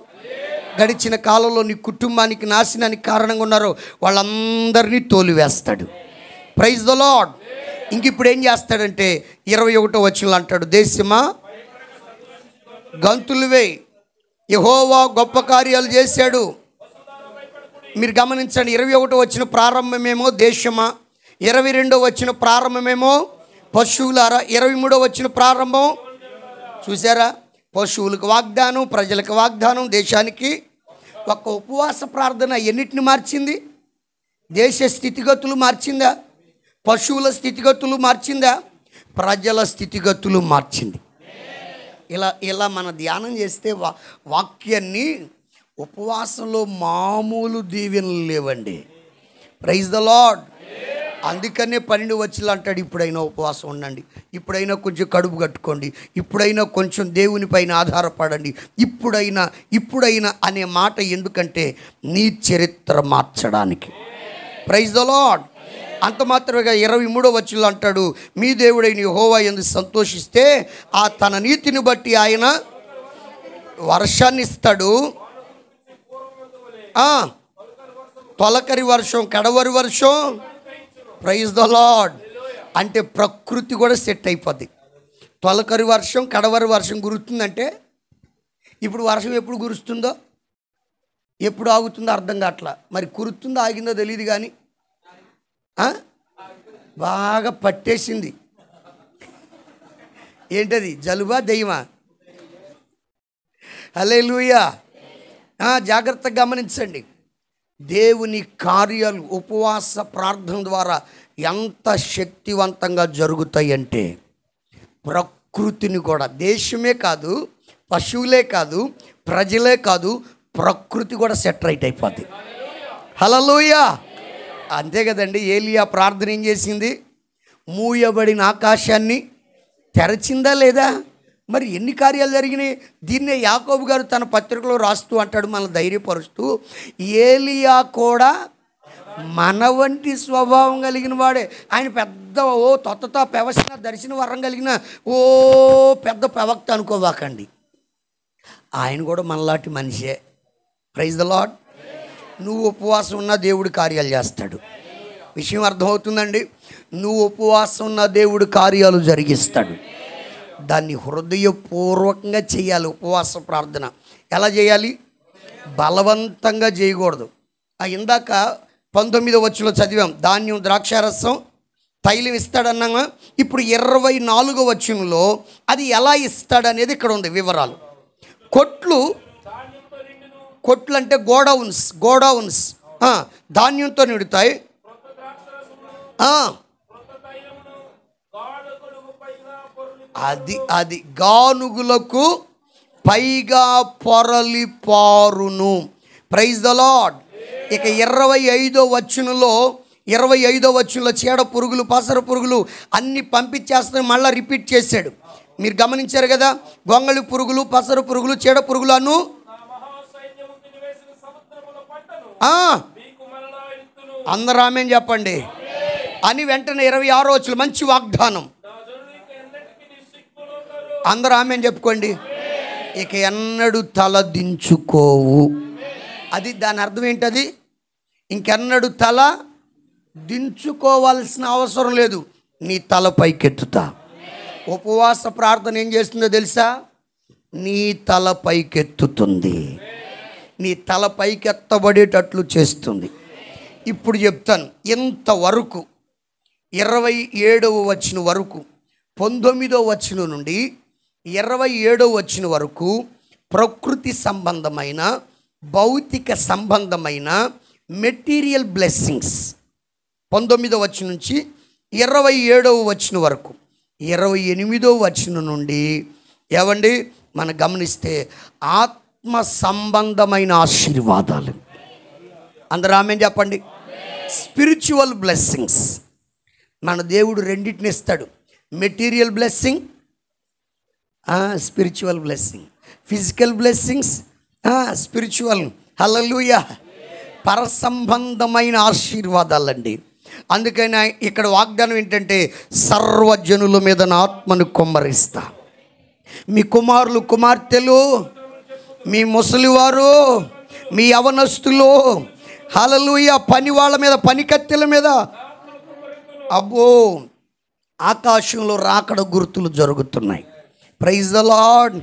గడిచిన కాలంలో నీ కుటుంబానికి నాశనానికి కారణంగా ఉన్నారో వాళ్ళందరినీ తోలివేస్తాడు. Praise the lord. ఇంక ఇప్పుడు ఏం చేస్తాడంటే 21వ వచనంలో అంటాడు, దేశమా గంతులు వేయి, యెహోవా గొప్ప కార్యాలు చేశాడు. మీరు గమనించండి, 21వ వచనం ప్రారంభమేమో దేశమా, 22వ వచనం ప్రారంభమేమో పశువులారా, 23వ వచనం ప్రారంభం చూసారా, పశువులకు వాగ్దానం, ప్రజలకు వాగ్దానం, దేశానికి. ఒక ఉపవాస ప్రార్థన ఎన్నిటిని మార్చింది? దేశ స్థితిగతులు మార్చిందా? పశువుల స్థితిగతులు మార్చిందా? ప్రజల స్థితిగతులు మార్చింది. ఇలా మన ధ్యానం చేస్తే వాక్యాన్ని ఉపవాసంలో మామూలు దీవెనలు లేవండి. Praise the lord. అందుకనే 12 వచనాలు అంటాడు, ఇప్పుడైనా ఉపవాసం ఉండండి, ఇప్పుడైనా కొంచెం కడుపు కట్టుకోండి, ఇప్పుడైనా కొంచెం దేవుని పైన ఆధారపడండి, ఇప్పుడైనా అనే మాట ఎందుకంటే నీ చరిత్ర మార్చడానికి. Praise the lord. అంత మాత్రమే 23వ వచనంలో అంటాడు, మీ దేవుడైన యెహోవా యందు సంతోషిస్తే ఆ తన నీతిని బట్టి ఆయన వర్షాన్ని ఇస్తాడు. తొలకరి వర్షం, కడవరి వర్షం. Praise the lord. అంటే ప్రకృతి కూడా సెట్ అయిపోద్ది. తొలకరి వర్షం, కడవరి వర్షం కురుస్తుందంటే ఇప్పుడు వర్షం ఎప్పుడు కురుస్తుందో ఎప్పుడు ఆగుతుందో అర్థం కావట్లా. మరి కురుతుందో ఆగిందో తెలియదు కానీ బాగా పట్టేసింది. ఏంటది? జలుబా, దెయ్యమా? హల్లెలూయా. జాగ్రత్తగా గమనించండి. దేవుని కార్యాలు ఉపవాస ప్రార్థన ద్వారా ఎంత శక్తివంతంగా జరుగుతాయంటే ప్రకృతిని కూడా, దేశమే కాదు, పశువులే కాదు, ప్రజలే కాదు, ప్రకృతి కూడా సెట్ రైట్ అయిపోద్ది. హల్లెలూయా. అంతే కదండి. ఏలియా ప్రార్థన ఏం చేసింది? మూయబడిన ఆకాశాన్ని తెరచిందా లేదా? మరి ఎన్ని కార్యాలు జరిగినాయి? దీన్నే యాకోబు గారు తన పత్రికలో రాస్తూ అంటాడు, మన ధైర్యపరుస్తూ, ఏలియా కూడా మన వంటి స్వభావం కలిగిన వాడే. ఆయన పెద్ద తొత్తతో పెవసిన దర్శన వరం కలిగిన పెద్ద ప్రవక్త అనుకోవాకండి. ఆయన కూడా మనలాంటి మనిషే. Praise the lord. నువ్వు ఉపవాసం ఉన్న దేవుడు కార్యాలు చేస్తాడు. విషయం అర్థమవుతుందండి. నువ్వు ఉపవాసం ఉన్న దేవుడు కార్యాలు జరిగిస్తాడు. దాన్ని హృదయపూర్వకంగా చేయాలి. ఉపవాస ప్రార్థన ఎలా చేయాలి? బలవంతంగా చేయకూడదు. ఇందాక 19వ వచనంలో చదివాం, ధాన్యం ద్రాక్షారసం తైలం ఇస్తాడన్నామా. ఇప్పుడు 24వ వచనంలో అది ఎలా ఇస్తాడనేది ఇక్కడ ఉంది వివరాలు. కొట్లు అంటే గోడౌన్స్ ధాన్యంతో నిండుతాయి. అది గానుగులకు పైగా పొరలి పారును. Praise the lord. ఇక 25వ వచనంలో చీడ పురుగులు, పసర పురుగులు అన్నీ పంపించేస్తాయి. మళ్ళీ రిపీట్ చేశాడు. మీరు గమనించారు కదా, గొంగళి పురుగులు, పసర పురుగులు, చీడ పురుగులు అను అందరూ ఆమేన్ చెప్పండి అని వెంటనే 26వ వచనం మంచి వాగ్దానం. అందరూ ఆమేన్ చెప్పుకోండి. ఇక ఎన్నడూ తల దించుకోవు. అది దాని అర్థం ఏంటది? ఇంకెన్నడూ తల దించుకోవాల్సిన అవసరం లేదు. నీ తల పైకెత్తుతా. ఉపవాస ప్రార్థన ఏం చేస్తుందో తెలుసా? నీ తల పైకెత్తుతుంది. నీ తల పైకెత్తబడేటట్లు చేస్తుంది. ఇప్పుడు చెప్తాను. ఇంతవరకు 27వ వచనం వరకు, 19వ వచనం నుండి 27వ వచనం వరకు ప్రకృతి సంబంధమైన, భౌతిక సంబంధమైన మెటీరియల్ బ్లెస్సింగ్స్. 19వ వచనం నుంచి 27వ వచనం వరకు, 28వ వచనం నుండి ఏవండి మనం గమనిస్తే ఆత్మ సంబంధమైన ఆశీర్వాదాలు. అందరూ ఆమేన్ చెప్పండి. Spiritual blessings. మన దేవుడు రెండింటిని ఇస్తాడు. Material blessing, spiritual blessing. Physical blessings, spiritual. Hallelujah. పరసంబంధమైన ఆశీర్వాదాలండి. అందుకని ఇక్కడ వాగ్దానం ఏంటంటే, సర్వజనుల మీద నా ఆత్మను కుమ్మరిస్తా. మీ కుమారులు, కుమార్తెలు, మీ ముసలివారు, మీ యవనస్తులు, హల్లెలూయా, పని వాళ్ళ మీద, పని కత్తెల మీద, అబ్బో ఆకాశంలో రాకడ గుర్తులు జరుగుతున్నాయి. Praise the lord.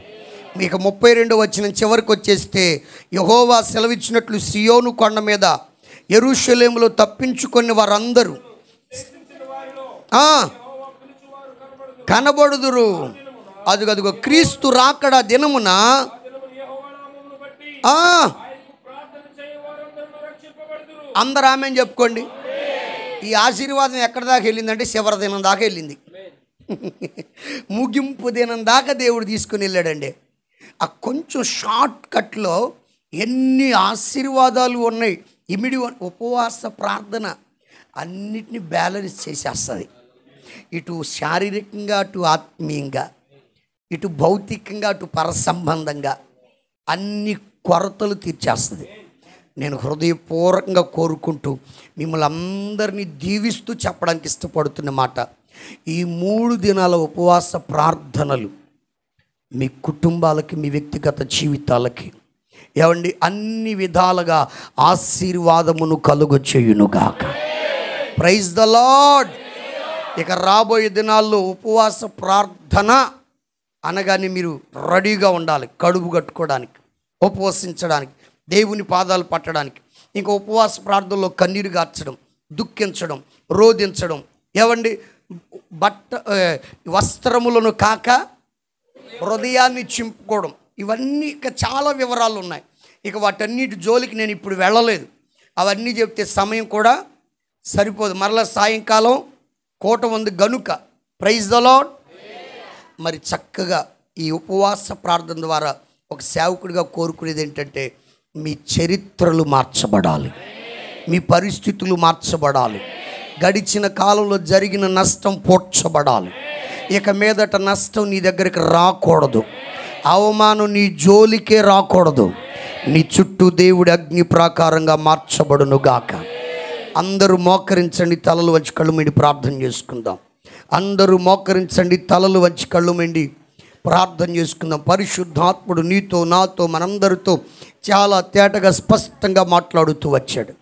మీకు 32వ వచనం చివరికి వచ్చేస్తే, యెహోవా సెలవిచ్చినట్లు సియోను కొండ మీద యెరూషలేములో తప్పించుకుని వారందరూ కనబడుదురు. అదుగదుగో క్రీస్తు రాకడ దినమున అందరూ ఆమేన్ చెప్పుకోండి. ఈ ఆశీర్వాదం ఎక్కడి దాకా వెళ్ళిందంటే చివరి దినం దాకా వెళ్ళింది. ముగింపు దినం దాకా దేవుడు తీసుకుని వెళ్ళాడండి. ఆ కొంచెం షార్ట్ కట్లో ఎన్ని ఆశీర్వాదాలు ఉన్నాయి. ఉపవాస ప్రార్థన అన్నిటినీ బ్యాలెన్స్ చేసేస్తుంది. ఇటు శారీరకంగా, అటు ఆత్మీయంగా, ఇటు భౌతికంగా, అటు పరసంబంధంగా అన్ని కొరతలు తీర్చేస్తుంది. నేను హృదయపూర్వకంగా కోరుకుంటూ మిమ్మల్ని అందరినీ దీవిస్తూ చెప్పడానికి ఇష్టపడుతున్న మాట, ఈ 3 దినాల ఉపవాస ప్రార్థనలు మీ కుటుంబాలకి, మీ వ్యక్తిగత జీవితాలకి ఏమండి అన్ని విధాలుగా ఆశీర్వాదమును కలుగ చేయునుగాక. Praise the lord. ఇక రాబోయే దినాల్లో ఉపవాస ప్రార్థన అనగానే మీరు రెడీగా ఉండాలి. కడుపు కట్టుకోవడానికి, ఉపవసించడానికి, దేవుని పాదాలు పట్టడానికి. ఇంకా ఉపవాస ప్రార్థనలో కన్నీరు గార్చడం, దుఃఖించడం, రోధించడం, ఏవండి వస్త్రములను కాక హృదయాన్ని చింపుకోవడం, ఇవన్నీ ఇక చాలా వివరాలు ఉన్నాయి. ఇక వాటన్నిటి జోలికి నేను ఇప్పుడు వెళ్ళలేదు. అవన్నీ చెప్తే సమయం కూడా సరిపోదు. మరలా సాయంకాలం కోట ఉంది గనుక. Praise the lord. మరి చక్కగా ఈ ఉపవాస ప్రార్థన ద్వారా ఒక సేవకుడిగా కోరుకునేది ఏంటంటే, మీ చరిత్రలు మార్చబడాలి, మీ పరిస్థితులు మార్చబడాలి, గడిచిన కాలంలో జరిగిన నష్టం పోడ్చబడాలి. ఇక మీదట నష్టం నీ దగ్గరికి రాకూడదు, అవమానం నీ జోలికే రాకూడదు. నీ చుట్టూ దేవుడి అగ్ని ప్రాకారంగా మార్చబడునుగాక. అందరూ మోకరించండి, తలలు వంచి కళ్ళు మూడి ప్రార్థన చేసుకుందాం. అందరూ మోకరించండి, తలలు వంచి కళ్ళు మూడి ప్రార్థన చేసుకుందాం. పరిశుద్ధాత్ముడు నీతో నాతో మనందరితో చాలా తేటగా స్పష్టంగా మాట్లాడుతూ వచ్చాడు.